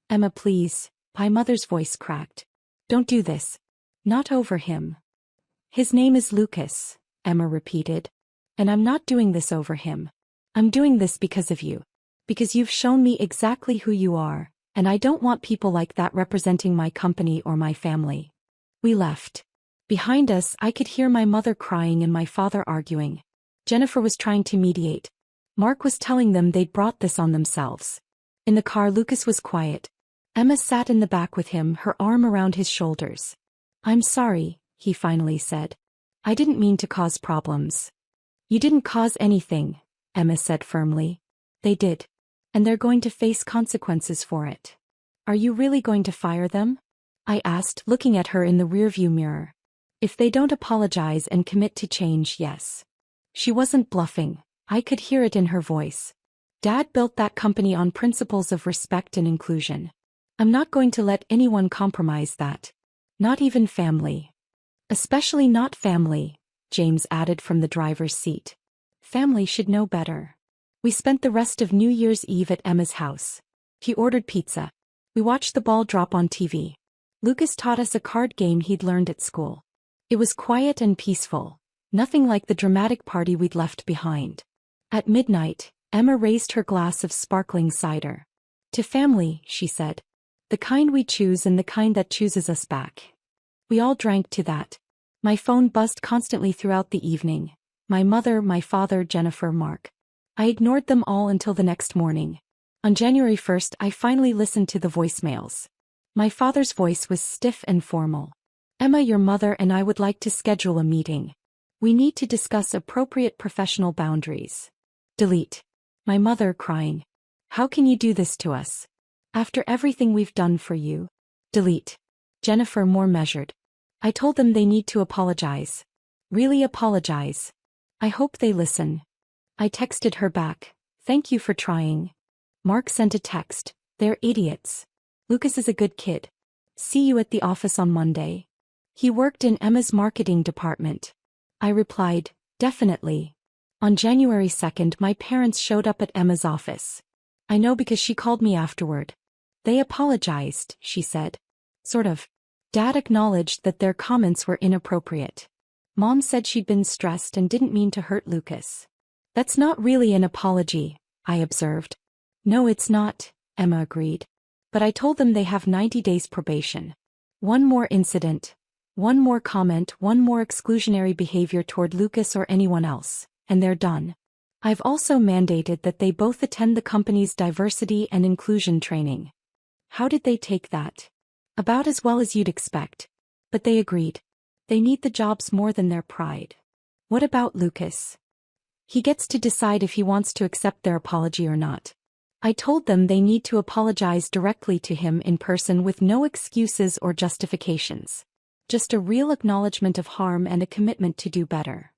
Emma, please, my mother's voice cracked. Don't do this. Not over him. His name is Lucas, Emma repeated. And I'm not doing this over him. I'm doing this because of you. Because you've shown me exactly who you are, and I don't want people like that representing my company or my family. We left. Behind us, I could hear my mother crying and my father arguing. Jennifer was trying to mediate. Mark was telling them they'd brought this on themselves. In the car, Lucas was quiet. Emma sat in the back with him, her arm around his shoulders. I'm sorry, he finally said. I didn't mean to cause problems. You didn't cause anything, Emma said firmly. They did. And they're going to face consequences for it. Are you really going to fire them? I asked, looking at her in the rearview mirror. If they don't apologize and commit to change, yes. She wasn't bluffing. I could hear it in her voice. Dad built that company on principles of respect and inclusion. I'm not going to let anyone compromise that. Not even family. Especially not family, James added from the driver's seat. Family should know better. We spent the rest of New Year's Eve at Emma's house. He ordered pizza. We watched the ball drop on TV. Lucas taught us a card game he'd learned at school. It was quiet and peaceful, nothing like the dramatic party we'd left behind. At midnight, Emma raised her glass of sparkling cider. To family, she said. The kind we choose and the kind that chooses us back. We all drank to that. My phone buzzed constantly throughout the evening. My mother, my father, Jennifer, Mark. I ignored them all until the next morning. On January 1st, I finally listened to the voicemails. My father's voice was stiff and formal. Emma, your mother and I would like to schedule a meeting. We need to discuss appropriate professional boundaries. Delete. My mother, crying. How can you do this to us? After everything we've done for you? Delete. Jennifer, more measured. I told them they need to apologize. Really apologize. I hope they listen. I texted her back. Thank you for trying. Mark sent a text. They're idiots. Lucas is a good kid. See you at the office on Monday. He worked in Emma's marketing department. I replied, definitely. On January 2nd, my parents showed up at Emma's office. I know because she called me afterward. They apologized, she said. Sort of. Dad acknowledged that their comments were inappropriate. Mom said she'd been stressed and didn't mean to hurt Lucas. That's not really an apology, I observed. No, it's not, Emma agreed. But I told them they have 90 days probation. One more incident, one more comment, one more exclusionary behavior toward Lucas or anyone else, and they're done. I've also mandated that they both attend the company's diversity and inclusion training. How did they take that? About as well as you'd expect. But they agreed. They need the jobs more than their pride. What about Lucas? He gets to decide if he wants to accept their apology or not. I told them they need to apologize directly to him in person with no excuses or justifications. Just a real acknowledgement of harm and a commitment to do better.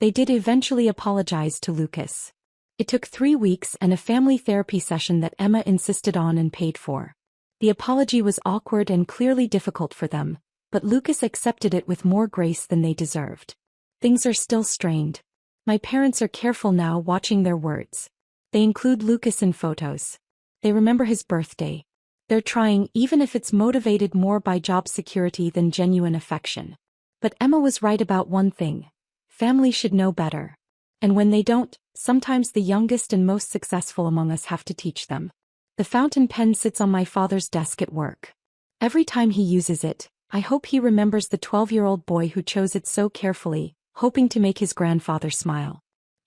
They did eventually apologize to Lucas. It took 3 weeks and a family therapy session that Emma insisted on and paid for. The apology was awkward and clearly difficult for them, but Lucas accepted it with more grace than they deserved. Things are still strained. My parents are careful now watching their words. They include Lucas in photos. They remember his birthday. They're trying, even if it's motivated more by job security than genuine affection. But Emma was right about one thing. Family should know better. And when they don't, sometimes the youngest and most successful among us have to teach them. The fountain pen sits on my father's desk at work. Every time he uses it, I hope he remembers the 12-year-old boy who chose it so carefully, hoping to make his grandfather smile.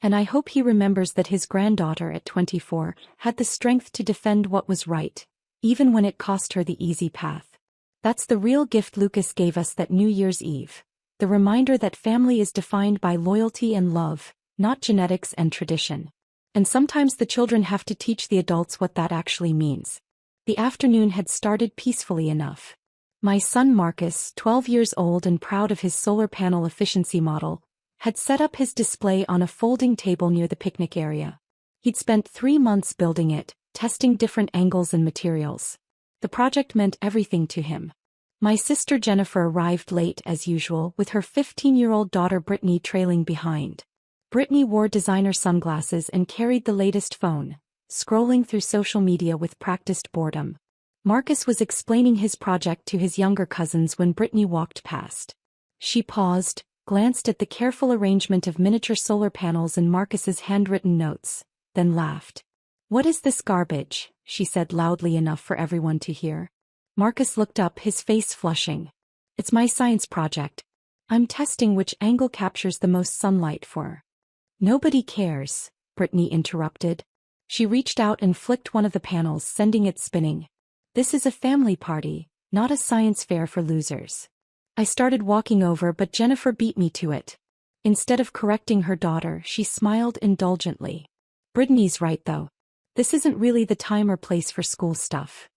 And I hope he remembers that his granddaughter at 24 had the strength to defend what was right, even when it cost her the easy path. That's the real gift Lucas gave us that New Year's Eve. The reminder that family is defined by loyalty and love, not genetics and tradition. And sometimes the children have to teach the adults what that actually means. The afternoon had started peacefully enough. My son Marcus, 12 years old and proud of his solar panel efficiency model, had set up his display on a folding table near the picnic area. He'd spent 3 months building it, testing different angles and materials. The project meant everything to him. My sister Jennifer arrived late as usual with her 15-year-old daughter Brittany trailing behind. Brittany wore designer sunglasses and carried the latest phone, scrolling through social media with practiced boredom. Marcus was explaining his project to his younger cousins when Brittany walked past. She paused, glanced at the careful arrangement of miniature solar panels and Marcus's handwritten notes, then laughed. "What is this garbage?" she said loudly enough for everyone to hear. Marcus looked up, his face flushing. "It's my science project. I'm testing which angle captures the most sunlight for." "Nobody cares," Brittany interrupted. She reached out and flicked one of the panels, sending it spinning. "This is a family party, not a science fair for losers." I started walking over, but Jennifer beat me to it. Instead of correcting her daughter, she smiled indulgently. "Brittany's right though. This isn't really the time or place for school stuff."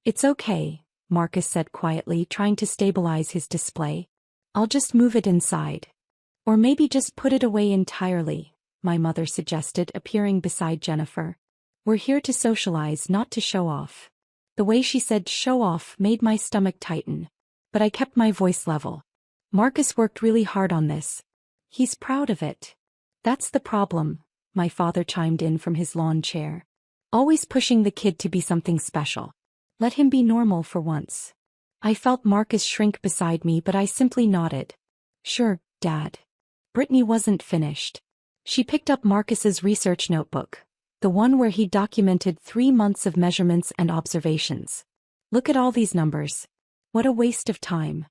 "It's okay," Marcus said quietly, trying to stabilize his display. "I'll just move it inside. Or maybe just put it away entirely," my mother suggested, appearing beside Jennifer. "We're here to socialize, not to show off." The way she said show off made my stomach tighten. But I kept my voice level. "Marcus worked really hard on this. He's proud of it." "That's the problem," my father chimed in from his lawn chair. "Always pushing the kid to be something special. Let him be normal for once." I felt Marcus shrink beside me, but I simply nodded. "Sure, Dad." Brittany wasn't finished. She picked up Marcus's research notebook, the one where he documented 3 months of measurements and observations. "Look at all these numbers. What a waste of time."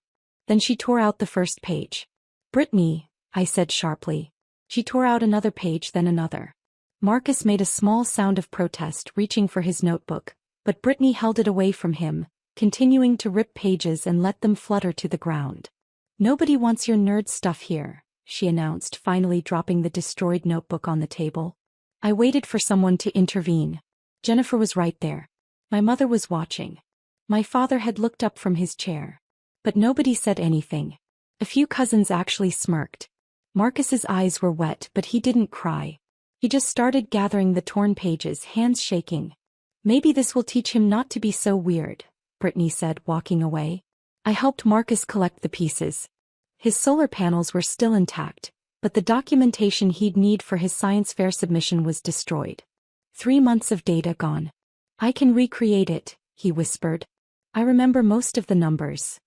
Then she tore out the first page. "Brittany," I said sharply. She tore out another page, then another. Marcus made a small sound of protest, reaching for his notebook, but Brittany held it away from him, continuing to rip pages and let them flutter to the ground. "Nobody wants your nerd stuff here," she announced, finally dropping the destroyed notebook on the table. I waited for someone to intervene. Jennifer was right there. My mother was watching. My father had looked up from his chair. But nobody said anything. A few cousins actually smirked. Marcus's eyes were wet, but he didn't cry. He just started gathering the torn pages, hands shaking. "Maybe this will teach him not to be so weird," Brittany said, walking away. I helped Marcus collect the pieces. His solar panels were still intact, but the documentation he'd need for his science fair submission was destroyed. 3 months of data gone. "I can recreate it," he whispered. "I remember most of the numbers."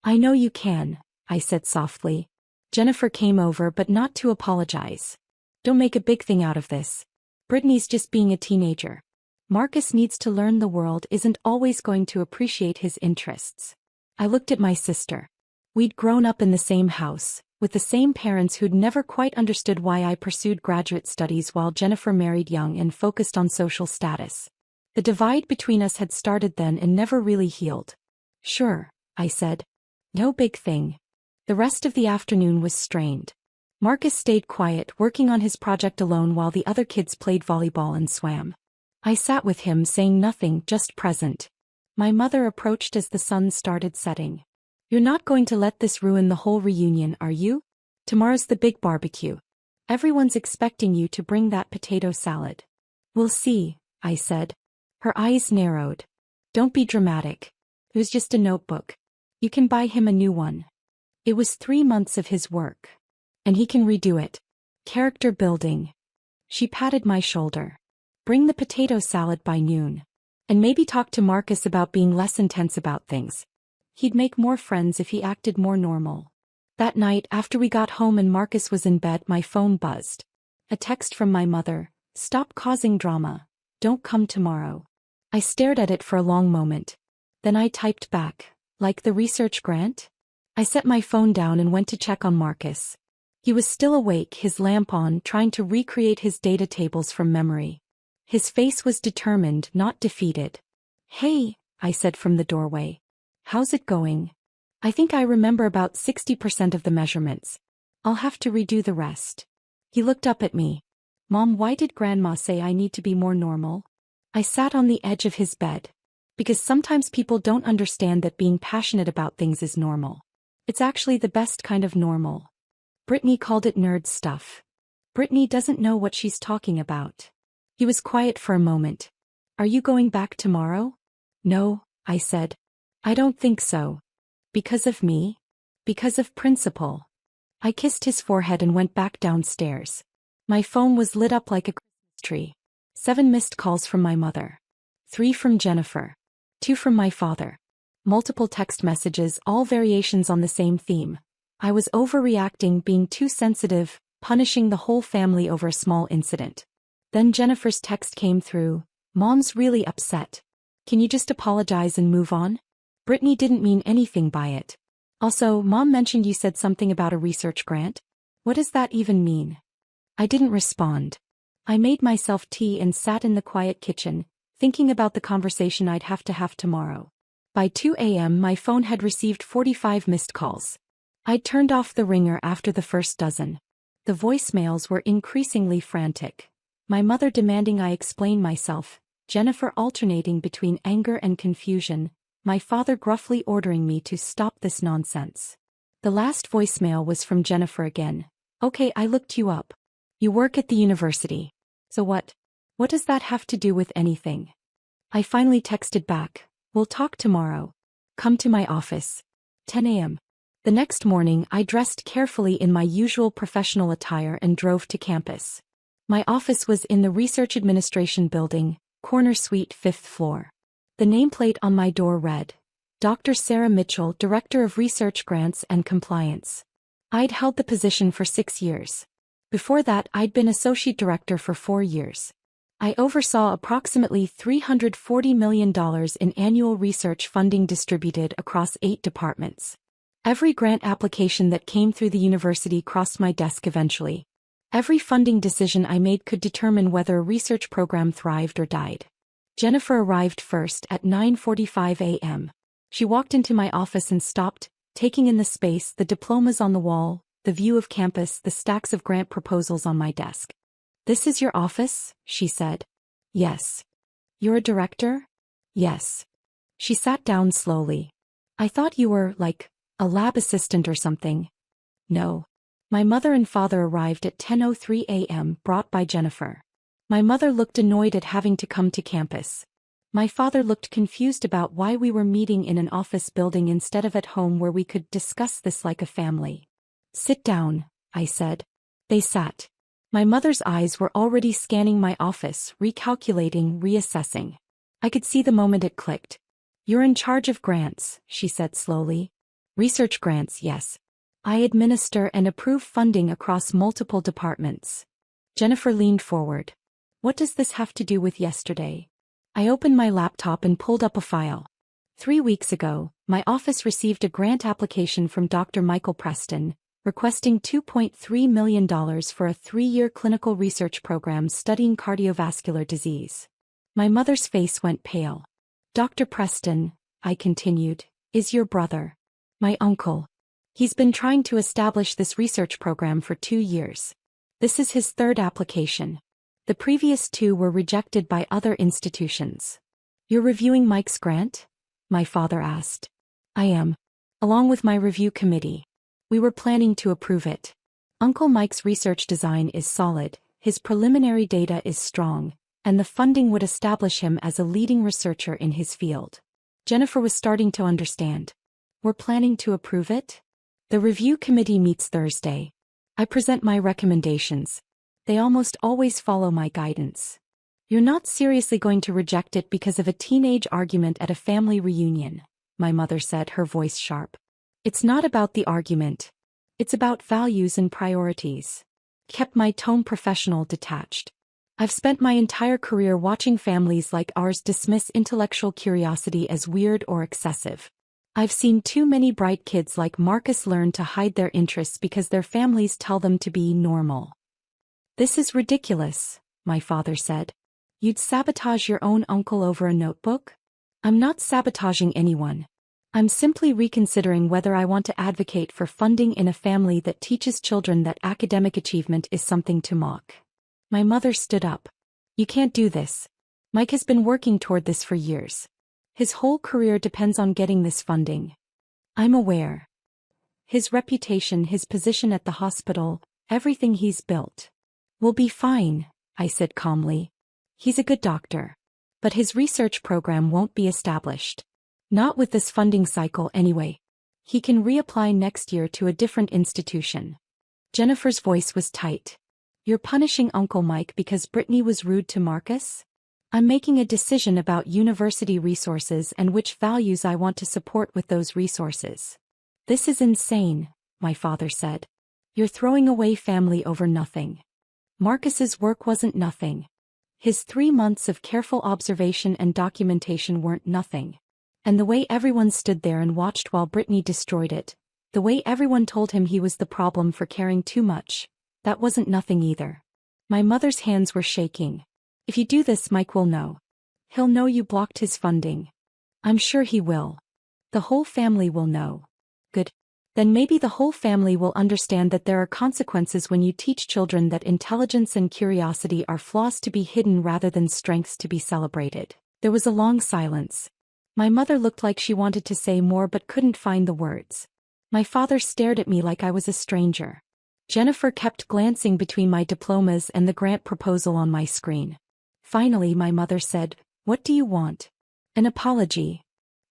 "I know you can," I said softly. Jennifer came over, but not to apologize. "Don't make a big thing out of this. Brittany's just being a teenager. Marcus needs to learn the world isn't always going to appreciate his interests." I looked at my sister. We'd grown up in the same house, with the same parents who'd never quite understood why I pursued graduate studies while Jennifer married young and focused on social status. The divide between us had started then and never really healed. "Sure," I said. "No big thing." The rest of the afternoon was strained. Marcus stayed quiet, working on his project alone while the other kids played volleyball and swam. I sat with him saying nothing, just present. My mother approached as the sun started setting. You're not going to let this ruin the whole reunion, are you? Tomorrow's the big barbecue. Everyone's expecting you to bring that potato salad. We'll see, I said. Her eyes narrowed. Don't be dramatic. It was just a notebook. You can buy him a new one. It was 3 months of his work. And he can redo it. Character building. She patted my shoulder. Bring the potato salad by noon. And maybe talk to Marcus about being less intense about things. He'd make more friends if he acted more normal. That night, after we got home and Marcus was in bed, my phone buzzed. A text from my mother. Stop causing drama. Don't come tomorrow. I stared at it for a long moment. Then I typed back. Like the research grant? I set my phone down and went to check on Marcus. He was still awake, his lamp on, trying to recreate his data tables from memory. His face was determined, not defeated. Hey, I said from the doorway. How's it going? I think I remember about 60% of the measurements. I'll have to redo the rest. He looked up at me. Mom, why did Grandma say I need to be more normal? I sat on the edge of his bed. Because sometimes people don't understand that being passionate about things is normal. It's actually the best kind of normal. Brittany called it nerd stuff. Brittany doesn't know what she's talking about. He was quiet for a moment. Are you going back tomorrow? No, I said. I don't think so. Because of me? Because of principle. I kissed his forehead and went back downstairs. My phone was lit up like a Christmas tree. 7 missed calls from my mother. 3 from Jennifer. 2 from my father. Multiple text messages, all variations on the same theme. I was overreacting, being too sensitive, punishing the whole family over a small incident. Then Jennifer's text came through. Mom's really upset. Can you just apologize and move on? Brittany didn't mean anything by it. Also, Mom mentioned you said something about a research grant. What does that even mean? I didn't respond. I made myself tea and sat in the quiet kitchen, thinking about the conversation I'd have to have tomorrow. By 2 a.m. my phone had received 45 missed calls. I'd turned off the ringer after the first dozen. The voicemails were increasingly frantic. My mother demanding I explain myself, Jennifer alternating between anger and confusion, my father gruffly ordering me to stop this nonsense. The last voicemail was from Jennifer again. Okay, I looked you up. You work at the university. So what? What does that have to do with anything? I finally texted back. We'll talk tomorrow. Come to my office. 10 a.m. The next morning, I dressed carefully in my usual professional attire and drove to campus. My office was in the Research Administration Building, corner suite, 5th floor. The nameplate on my door read, Dr. Sarah Mitchell, Director of Research Grants and Compliance. I'd held the position for 6 years. Before that, I'd been Associate Director for 4 years. I oversaw approximately $340 million in annual research funding distributed across 8 departments. Every grant application that came through the university crossed my desk eventually. Every funding decision I made could determine whether a research program thrived or died. Jennifer arrived first at 9:45 a.m. She walked into my office and stopped, taking in the space, the diplomas on the wall, the view of campus, the stacks of grant proposals on my desk. This is your office? She said. Yes. You're a director? Yes. She sat down slowly. I thought you were, like, a lab assistant or something. No. My mother and father arrived at 10:03 a.m., brought by Jennifer. My mother looked annoyed at having to come to campus. My father looked confused about why we were meeting in an office building instead of at home where we could discuss this like a family. Sit down, I said. They sat. My mother's eyes were already scanning my office, recalculating, reassessing. I could see the moment it clicked. You're in charge of grants, she said slowly. Research grants, yes. I administer and approve funding across multiple departments. Jennifer leaned forward. What does this have to do with yesterday? I opened my laptop and pulled up a file. 3 weeks ago, my office received a grant application from Dr. Michael Preston, requesting $2.3 million for a 3-year clinical research program studying cardiovascular disease. My mother's face went pale. Dr. Preston, I continued, is your brother. My uncle. He's been trying to establish this research program for 2 years. This is his 3rd application. The previous two were rejected by other institutions. You're reviewing Mike's grant? My father asked. I am. Along with my review committee. We were planning to approve it. Uncle Mike's research design is solid, his preliminary data is strong, and the funding would establish him as a leading researcher in his field. Jennifer was starting to understand. We're planning to approve it? The review committee meets Thursday. I present my recommendations. They almost always follow my guidance. You're not seriously going to reject it because of a teenage argument at a family reunion, my mother said, her voice sharp. It's not about the argument. It's about values and priorities. Kept my tone professional, detached. I've spent my entire career watching families like ours dismiss intellectual curiosity as weird or excessive. I've seen too many bright kids like Marcus learn to hide their interests because their families tell them to be normal. This is ridiculous, my father said. You'd sabotage your own uncle over a notebook? I'm not sabotaging anyone. I'm simply reconsidering whether I want to advocate for funding in a family that teaches children that academic achievement is something to mock. My mother stood up. You can't do this. Mike has been working toward this for years. His whole career depends on getting this funding. I'm aware. His reputation, his position at the hospital, everything he's built. We'll be fine, I said calmly. He's a good doctor. But his research program won't be established. Not with this funding cycle anyway. He can reapply next year to a different institution. Jennifer's voice was tight. You're punishing Uncle Mike because Brittany was rude to Marcus? I'm making a decision about university resources and which values I want to support with those resources. This is insane, my father said. You're throwing away family over nothing. Marcus's work wasn't nothing. His 3 months of careful observation and documentation weren't nothing. And the way everyone stood there and watched while Brittany destroyed it, the way everyone told him he was the problem for caring too much, that wasn't nothing either. My mother's hands were shaking. If you do this, Mike will know. He'll know you blocked his funding. I'm sure he will. The whole family will know. Good. Then maybe the whole family will understand that there are consequences when you teach children that intelligence and curiosity are flaws to be hidden rather than strengths to be celebrated. There was a long silence. My mother looked like she wanted to say more but couldn't find the words. My father stared at me like I was a stranger. Jennifer kept glancing between my diplomas and the grant proposal on my screen. Finally, my mother said, "What do you want?" An apology.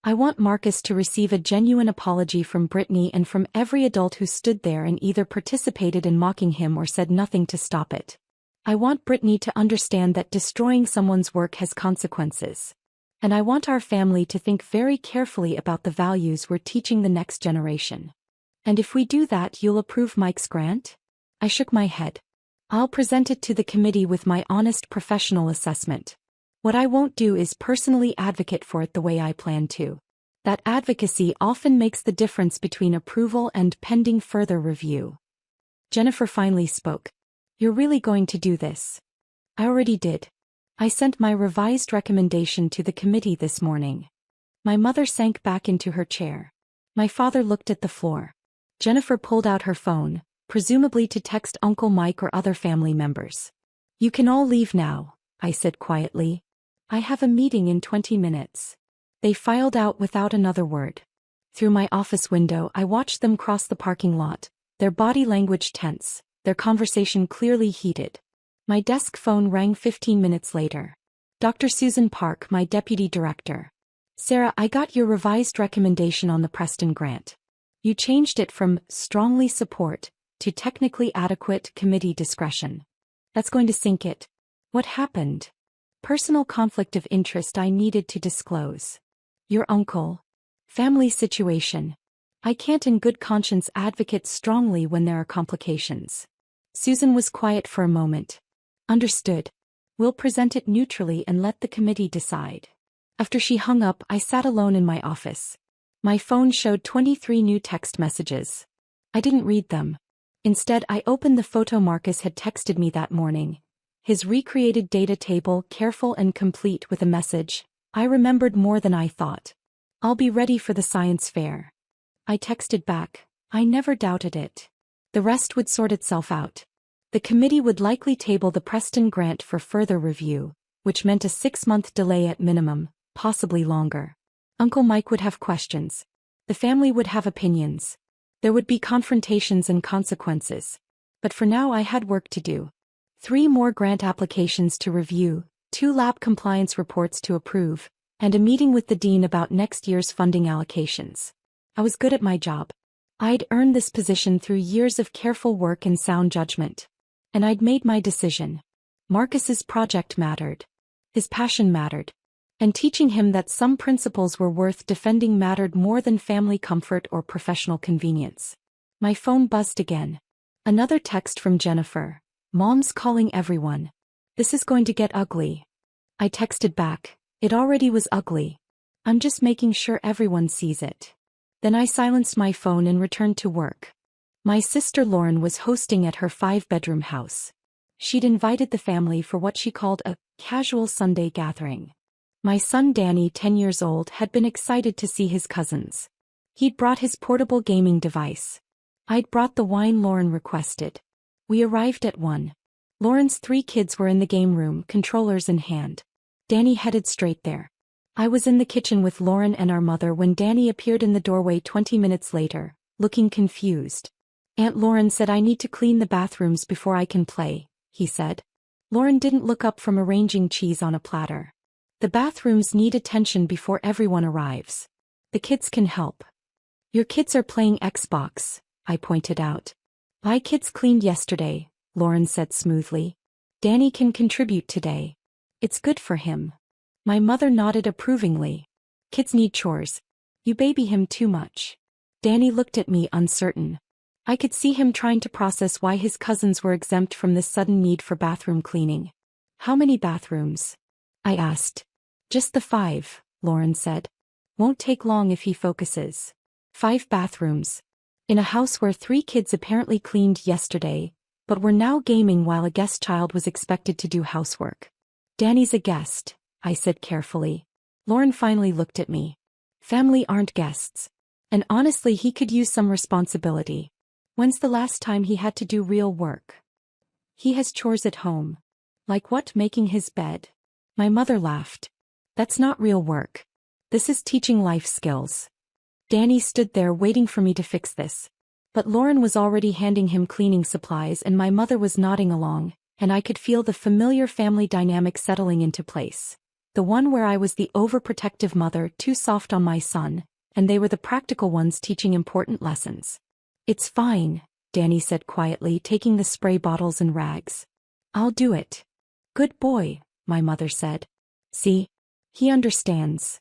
I want Marcus to receive a genuine apology from Brittany and from every adult who stood there and either participated in mocking him or said nothing to stop it. I want Brittany to understand that destroying someone's work has consequences. And I want our family to think very carefully about the values we're teaching the next generation. And if we do that, you'll approve Mike's grant? I shook my head. I'll present it to the committee with my honest professional assessment. What I won't do is personally advocate for it the way I plan to. That advocacy often makes the difference between approval and pending further review. Jennifer finally spoke. You're really going to do this? I already did. I sent my revised recommendation to the committee this morning. My mother sank back into her chair. My father looked at the floor. Jennifer pulled out her phone, presumably to text Uncle Mike or other family members. You can all leave now, I said quietly. I have a meeting in 20 minutes. They filed out without another word. Through my office window, I watched them cross the parking lot, their body language tense, their conversation clearly heated. My desk phone rang 15 minutes later. Dr. Susan Park, my deputy director. Sarah, I got your revised recommendation on the Preston grant. You changed it from strongly support to technically adequate committee discretion. That's going to sink it. What happened? Personal conflict of interest I needed to disclose. Your uncle. Family situation. I can't in good conscience advocate strongly when there are complications. Susan was quiet for a moment. Understood. We'll present it neutrally and let the committee decide. After she hung up, I sat alone in my office. My phone showed 23 new text messages. I didn't read them. Instead, I opened the photo Marcus had texted me that morning. His recreated data table, careful and complete, with a message. I remembered more than I thought. I'll be ready for the science fair. I texted back. I never doubted it. The rest would sort itself out. The committee would likely table the Preston grant for further review, which meant a 6-month delay at minimum, possibly longer. Uncle Mike would have questions. The family would have opinions. There would be confrontations and consequences. But for now I had work to do. 3 more grant applications to review, 2 lab compliance reports to approve, and a meeting with the dean about next year's funding allocations. I was good at my job. I'd earned this position through years of careful work and sound judgment. And I'd made my decision. Marcus's project mattered. His passion mattered. And teaching him that some principles were worth defending mattered more than family comfort or professional convenience. My phone buzzed again. Another text from Jennifer. Mom's calling everyone. This is going to get ugly. I texted back. It already was ugly. I'm just making sure everyone sees it. Then I silenced my phone and returned to work. My sister Lauren was hosting at her 5-bedroom house. She'd invited the family for what she called a casual Sunday gathering. My son Danny, 10 years old, had been excited to see his cousins. He'd brought his portable gaming device. I'd brought the wine Lauren requested. We arrived at 1. Lauren's 3 kids were in the game room, controllers in hand. Danny headed straight there. I was in the kitchen with Lauren and our mother when Danny appeared in the doorway 20 minutes later, looking confused. Aunt Lauren said I need to clean the bathrooms before I can play, he said. Lauren didn't look up from arranging cheese on a platter. The bathrooms need attention before everyone arrives. The kids can help. Your kids are playing Xbox, I pointed out. My kids cleaned yesterday, Lauren said smoothly. Danny can contribute today. It's good for him. My mother nodded approvingly. Kids need chores. You baby him too much. Danny looked at me uncertain. I could see him trying to process why his cousins were exempt from this sudden need for bathroom cleaning. How many bathrooms? I asked. Just the 5, Lauren said. Won't take long if he focuses. 5 bathrooms. In a house where 3 kids apparently cleaned yesterday, but were now gaming while a guest child was expected to do housework. Danny's a guest, I said carefully. Lauren finally looked at me. Family aren't guests. And honestly, he could use some responsibility. When's the last time he had to do real work? He has chores at home. Like what? Making his bed. My mother laughed. That's not real work. This is teaching life skills. Danny stood there waiting for me to fix this. But Lauren was already handing him cleaning supplies and my mother was nodding along, and I could feel the familiar family dynamic settling into place. The one where I was the overprotective mother, too soft on my son, and they were the practical ones teaching important lessons. It's fine, Danny said quietly, taking the spray bottles and rags. I'll do it. Good boy, my mother said. See? He understands.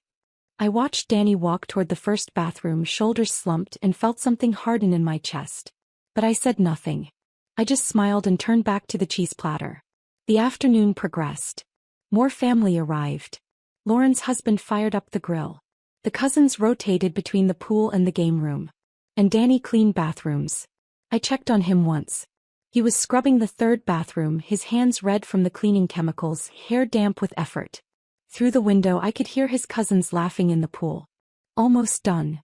I watched Danny walk toward the first bathroom, shoulders slumped, and felt something harden in my chest. But I said nothing. I just smiled and turned back to the cheese platter. The afternoon progressed. More family arrived. Lauren's husband fired up the grill. The cousins rotated between the pool and the game room. And Danny cleaned bathrooms. I checked on him once. He was scrubbing the 3rd bathroom, his hands red from the cleaning chemicals, hair damp with effort. Through the window I could hear his cousins laughing in the pool. Almost done?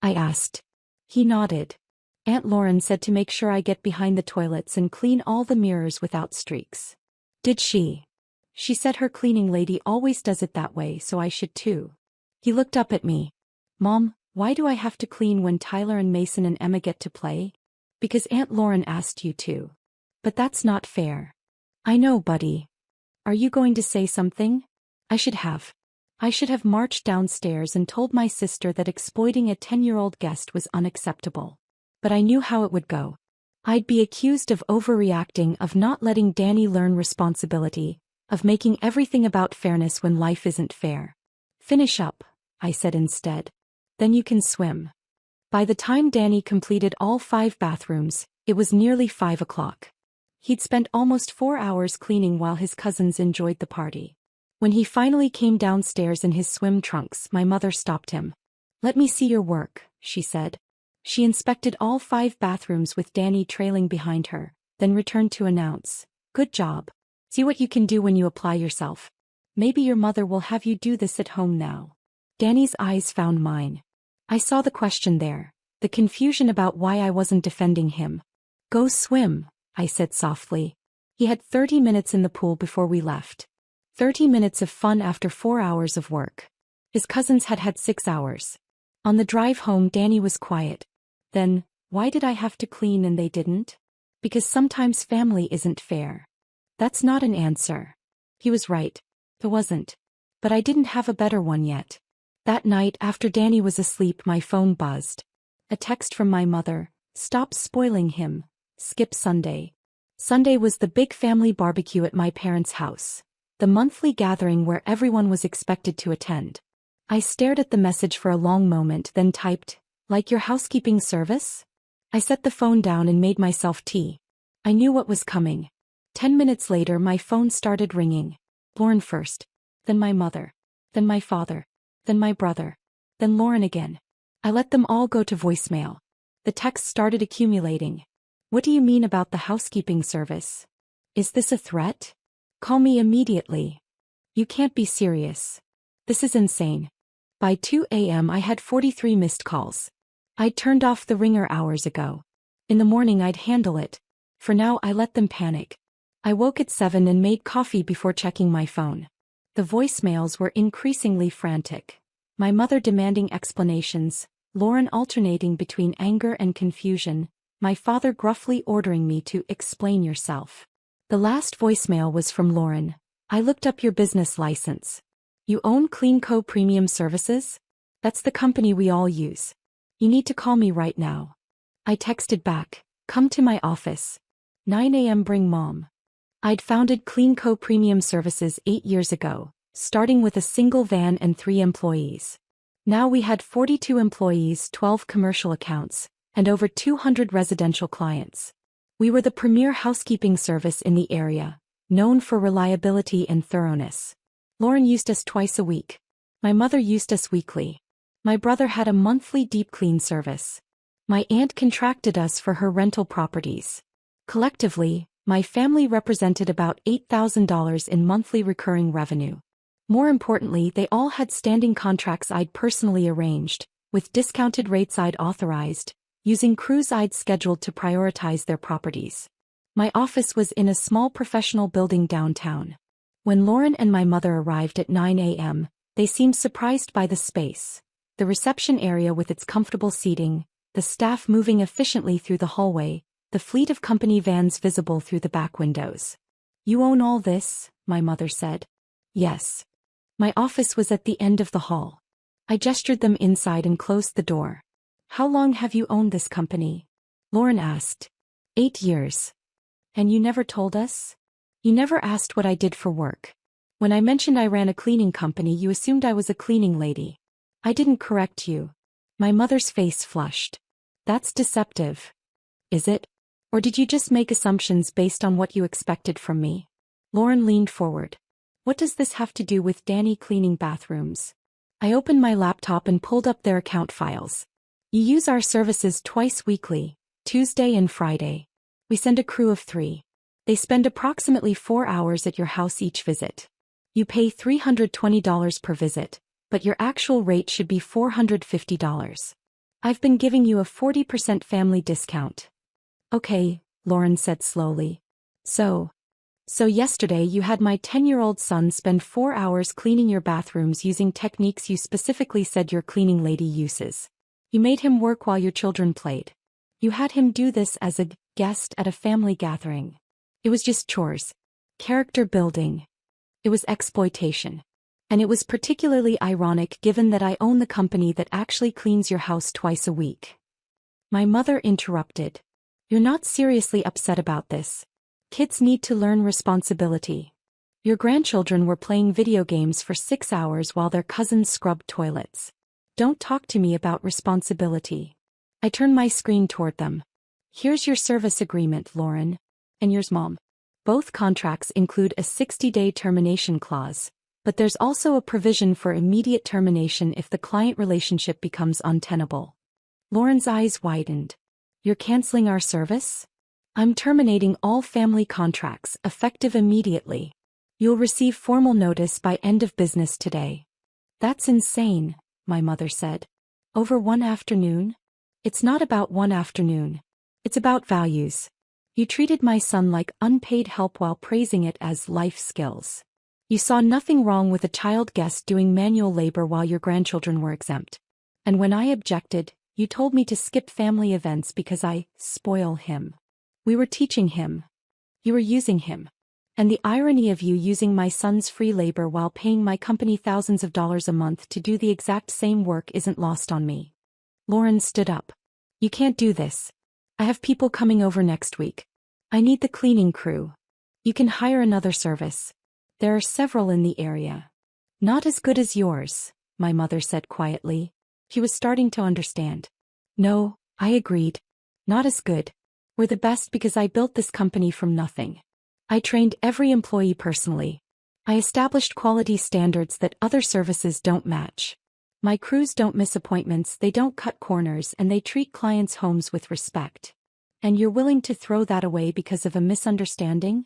I asked. He nodded. Aunt Lauren said to make sure I get behind the toilets and clean all the mirrors without streaks. Did she? She said her cleaning lady always does it that way, so I should too. He looked up at me. Mom, why do I have to clean when Tyler and Mason and Emma get to play? Because Aunt Lauren asked you to. But that's not fair. I know, buddy. Are you going to say something? I should have marched downstairs and told my sister that exploiting a 10-year-old guest was unacceptable. But I knew how it would go. I'd be accused of overreacting, of not letting Danny learn responsibility, of making everything about fairness when life isn't fair. Finish up, I said instead. Then you can swim. By the time Danny completed all 5 bathrooms, it was nearly 5 o'clock. He'd spent almost 4 hours cleaning while his cousins enjoyed the party. When he finally came downstairs in his swim trunks, my mother stopped him. Let me see your work, she said. She inspected all 5 bathrooms with Danny trailing behind her, then returned to announce, Good job. See what you can do when you apply yourself. Maybe your mother will have you do this at home now. Danny's eyes found mine. I saw the question there, the confusion about why I wasn't defending him. Go swim, I said softly. He had 30 minutes in the pool before we left. 30 minutes of fun after 4 hours of work. His cousins had had 6 hours. On the drive home, Danny was quiet. Then, why did I have to clean and they didn't? Because sometimes family isn't fair. That's not an answer. He was right. It wasn't. But I didn't have a better one yet. That night, after Danny was asleep, my phone buzzed. A text from my mother. Stop spoiling him. Skip Sunday. Sunday was the big family barbecue at my parents' house. The monthly gathering where everyone was expected to attend. I stared at the message for a long moment, then typed, "Like your housekeeping service?" I set the phone down and made myself tea. I knew what was coming. 10 minutes later, my phone started ringing. Lauren first. Then my mother. Then my father. Then my brother. Then Lauren again. I let them all go to voicemail. The texts started accumulating. What do you mean about the housekeeping service? Is this a threat? Call me immediately. You can't be serious. This is insane. By 2 a.m. I had 43 missed calls. I'd turned off the ringer hours ago. In the morning I'd handle it. For now I let them panic. I woke at 7 and made coffee before checking my phone. The voicemails were increasingly frantic. My mother demanding explanations, Lauren alternating between anger and confusion, my father gruffly ordering me to explain yourself. The last voicemail was from Lauren. I looked up your business license. You own CleanCo Premium Services? That's the company we all use. You need to call me right now. I texted back, come to my office. 9 a.m. bring mom. I'd founded CleanCo Premium Services 8 years ago, starting with a single van and 3 employees. Now we had 42 employees, 12 commercial accounts, and over 200 residential clients. We were the premier housekeeping service in the area, known for reliability and thoroughness. Lauren used us twice a week. My mother used us weekly. My brother had a monthly deep clean service. My aunt contracted us for her rental properties. Collectively, my family represented about $8,000 in monthly recurring revenue. More importantly, they all had standing contracts I'd personally arranged, with discounted rates I'd authorized, using crews I'd scheduled to prioritize their properties. My office was in a small professional building downtown. When Lauren and my mother arrived at 9 a.m., they seemed surprised by the space. The reception area with its comfortable seating, the staff moving efficiently through the hallway, the fleet of company vans visible through the back windows. You own all this? My mother said. Yes. My office was at the end of the hall. I gestured them inside and closed the door. How long have you owned this company? Lauren asked. 8 years. And you never told us? You never asked what I did for work. When I mentioned I ran a cleaning company, you assumed I was a cleaning lady. I didn't correct you. My mother's face flushed. That's deceptive. Is it? Or did you just make assumptions based on what you expected from me? Lauren leaned forward. What does this have to do with Danny cleaning bathrooms? I opened my laptop and pulled up their account files. You use our services twice weekly, Tuesday and Friday. We send a crew of 3. They spend approximately 4 hours at your house each visit. You pay $320 per visit, but your actual rate should be $450. I've been giving you a 40% family discount. Okay, Lauren said slowly. So yesterday you had my 10-year-old son spend 4 hours cleaning your bathrooms using techniques you specifically said your cleaning lady uses. You made him work while your children played. You had him do this as a guest at a family gathering. It was just chores. Character building. It was exploitation. And it was particularly ironic given that I own the company that actually cleans your house twice a week. My mother interrupted. You're not seriously upset about this. Kids need to learn responsibility. Your grandchildren were playing video games for 6 hours while their cousins scrubbed toilets. Don't talk to me about responsibility. I turned my screen toward them. Here's your service agreement, Lauren. And yours, Mom. Both contracts include a 60-day termination clause, but there's also a provision for immediate termination if the client relationship becomes untenable. Lauren's eyes widened. You're canceling our service? I'm terminating all family contracts, effective immediately. You'll receive formal notice by end of business today. That's insane, my mother said. Over one afternoon? It's not about one afternoon. It's about values. You treated my son like unpaid help while praising it as life skills. You saw nothing wrong with a child guest doing manual labor while your grandchildren were exempt. And when I objected, you told me to skip family events because I spoil him. We were teaching him. You were using him. And the irony of you using my son's free labor while paying my company thousands of dollars a month to do the exact same work isn't lost on me. Lauren stood up. You can't do this. I have people coming over next week. I need the cleaning crew. You can hire another service. There are several in the area. Not as good as yours, my mother said quietly. She was starting to understand. No, I agreed. Not as good. We're the best because I built this company from nothing. I trained every employee personally. I established quality standards that other services don't match. My crews don't miss appointments, they don't cut corners, and they treat clients' homes with respect. And you're willing to throw that away because of a misunderstanding?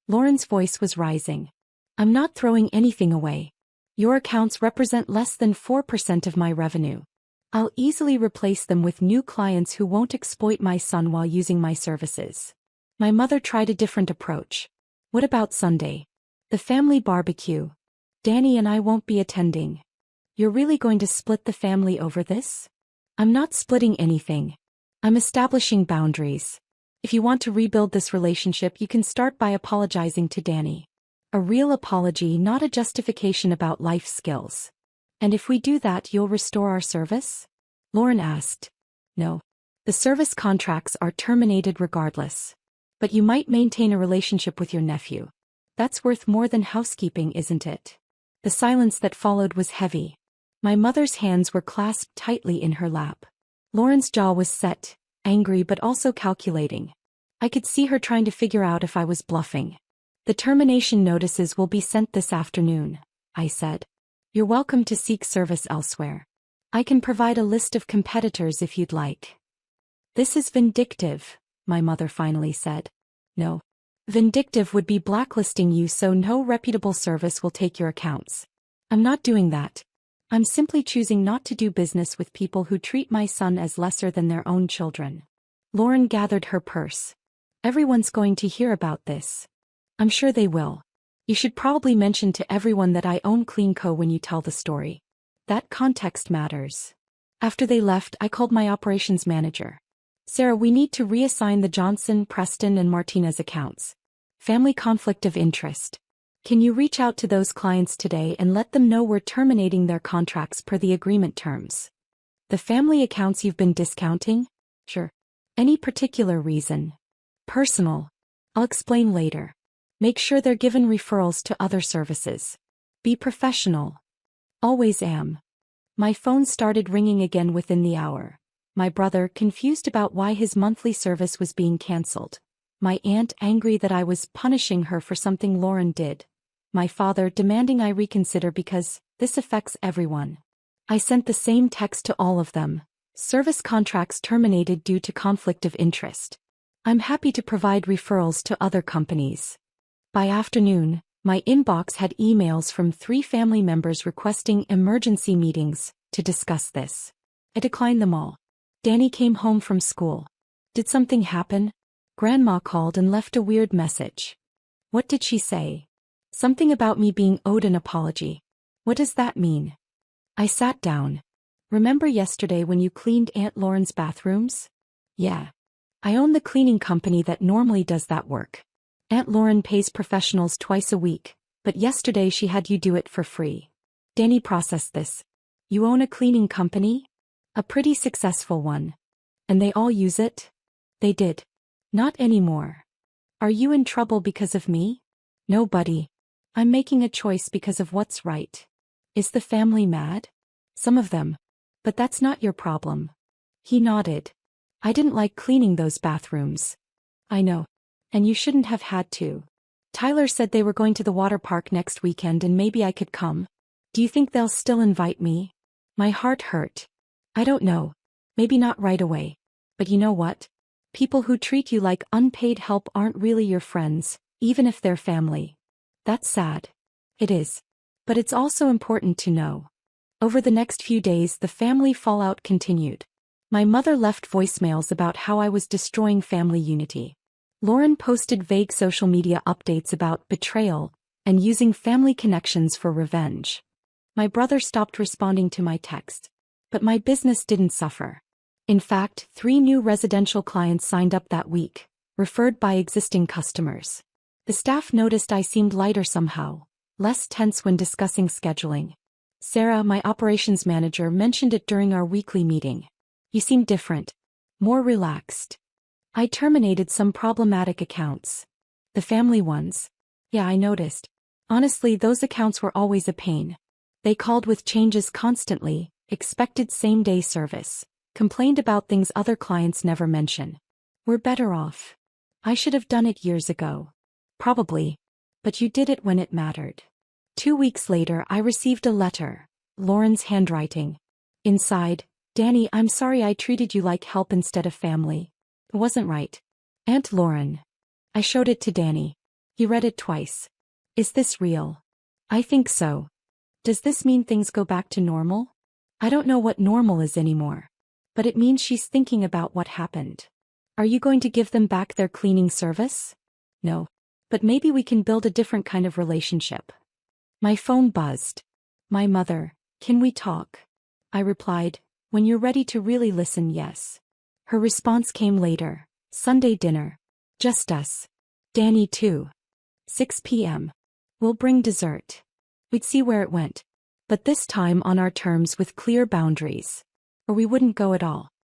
Lauren's voice was rising. I'm not throwing anything away. Your accounts represent less than 4% of my revenue. I'll easily replace them with new clients who won't exploit my son while using my services. My mother tried a different approach. What about Sunday? The family barbecue. Danny and I won't be attending. You're really going to split the family over this? I'm not splitting anything. I'm establishing boundaries. If you want to rebuild this relationship, you can start by apologizing to Danny. A real apology, not a justification about life skills. And if we do that, you'll restore our service? Lauren asked. No. The service contracts are terminated regardless. But you might maintain a relationship with your nephew. That's worth more than housekeeping, isn't it? The silence that followed was heavy. My mother's hands were clasped tightly in her lap. Lauren's jaw was set, angry but also calculating. I could see her trying to figure out if I was bluffing. The termination notices will be sent this afternoon, I said. You're welcome to seek service elsewhere. I can provide a list of competitors if you'd like. This is vindictive, my mother finally said. No. Vindictive would be blacklisting you so no reputable service will take your accounts. I'm not doing that. I'm simply choosing not to do business with people who treat my son as lesser than their own children. Lauren gathered her purse. Everyone's going to hear about this. I'm sure they will. You should probably mention to everyone that I own CleanCo when you tell the story. That context matters. After they left, I called my operations manager. Sarah, we need to reassign the Johnson, Preston, and Martinez accounts. Family conflict of interest. Can you reach out to those clients today and let them know we're terminating their contracts per the agreement terms? The family accounts you've been discounting? Sure. Any particular reason? Personal. I'll explain later. Make sure they're given referrals to other services. Be professional. Always am. My phone started ringing again within the hour. My brother, confused about why his monthly service was being cancelled. My aunt, angry that I was punishing her for something Lauren did. My father, demanding I reconsider because this affects everyone. I sent the same text to all of them. Service contracts terminated due to conflict of interest. I'm happy to provide referrals to other companies. By afternoon, my inbox had emails from 3 family members requesting emergency meetings to discuss this. I declined them all. Danny came home from school. Did something happen? Grandma called and left a weird message. What did she say? Something about me being owed an apology. What does that mean? I sat down. Remember yesterday when you cleaned Aunt Lauren's bathrooms? Yeah. I own the cleaning company that normally does that work. Aunt Lauren pays professionals twice a week, but yesterday she had you do it for free. Danny processed this. You own a cleaning company? A pretty successful one. And they all use it? They did. Not anymore. Are you in trouble because of me? No, buddy. I'm making a choice because of what's right. Is the family mad? Some of them. But that's not your problem. He nodded. I didn't like cleaning those bathrooms. I know. And you shouldn't have had to. Tyler said they were going to the water park next weekend and maybe I could come. Do you think they'll still invite me? My heart hurt. I don't know. Maybe not right away. But you know what? People who treat you like unpaid help aren't really your friends, even if they're family. That's sad. It is. But it's also important to know. Over the next few days, the family fallout continued. My mother left voicemails about how I was destroying family unity. Lauren posted vague social media updates about betrayal and using family connections for revenge. My brother stopped responding to my text. But my business didn't suffer. In fact, 3 new residential clients signed up that week, referred by existing customers. The staff noticed I seemed lighter somehow, less tense when discussing scheduling. Sarah, my operations manager, mentioned it during our weekly meeting. You seem different. More relaxed. I terminated some problematic accounts. The family ones. Yeah, I noticed. Honestly, those accounts were always a pain. They called with changes constantly, expected same-day service, complained about things other clients never mention. We're better off. I should have done it years ago. Probably. But you did it when it mattered. 2 weeks later, I received a letter. Lauren's handwriting. Inside, Danny, I'm sorry I treated you like help instead of family. It wasn't right. Aunt Lauren. I showed it to Danny. He read it twice. Is this real? I think so. Does this mean things go back to normal? I don't know what normal is anymore. But it means she's thinking about what happened. Are you going to give them back their cleaning service? No. But maybe we can build a different kind of relationship. My phone buzzed. My mother, can we talk? I replied, when you're ready to really listen, yes. Her response came later. Sunday dinner. Just us. Danny too. 6 p.m. We'll bring dessert. We'd see where it went. But this time on our terms with clear boundaries. Or we wouldn't go at all.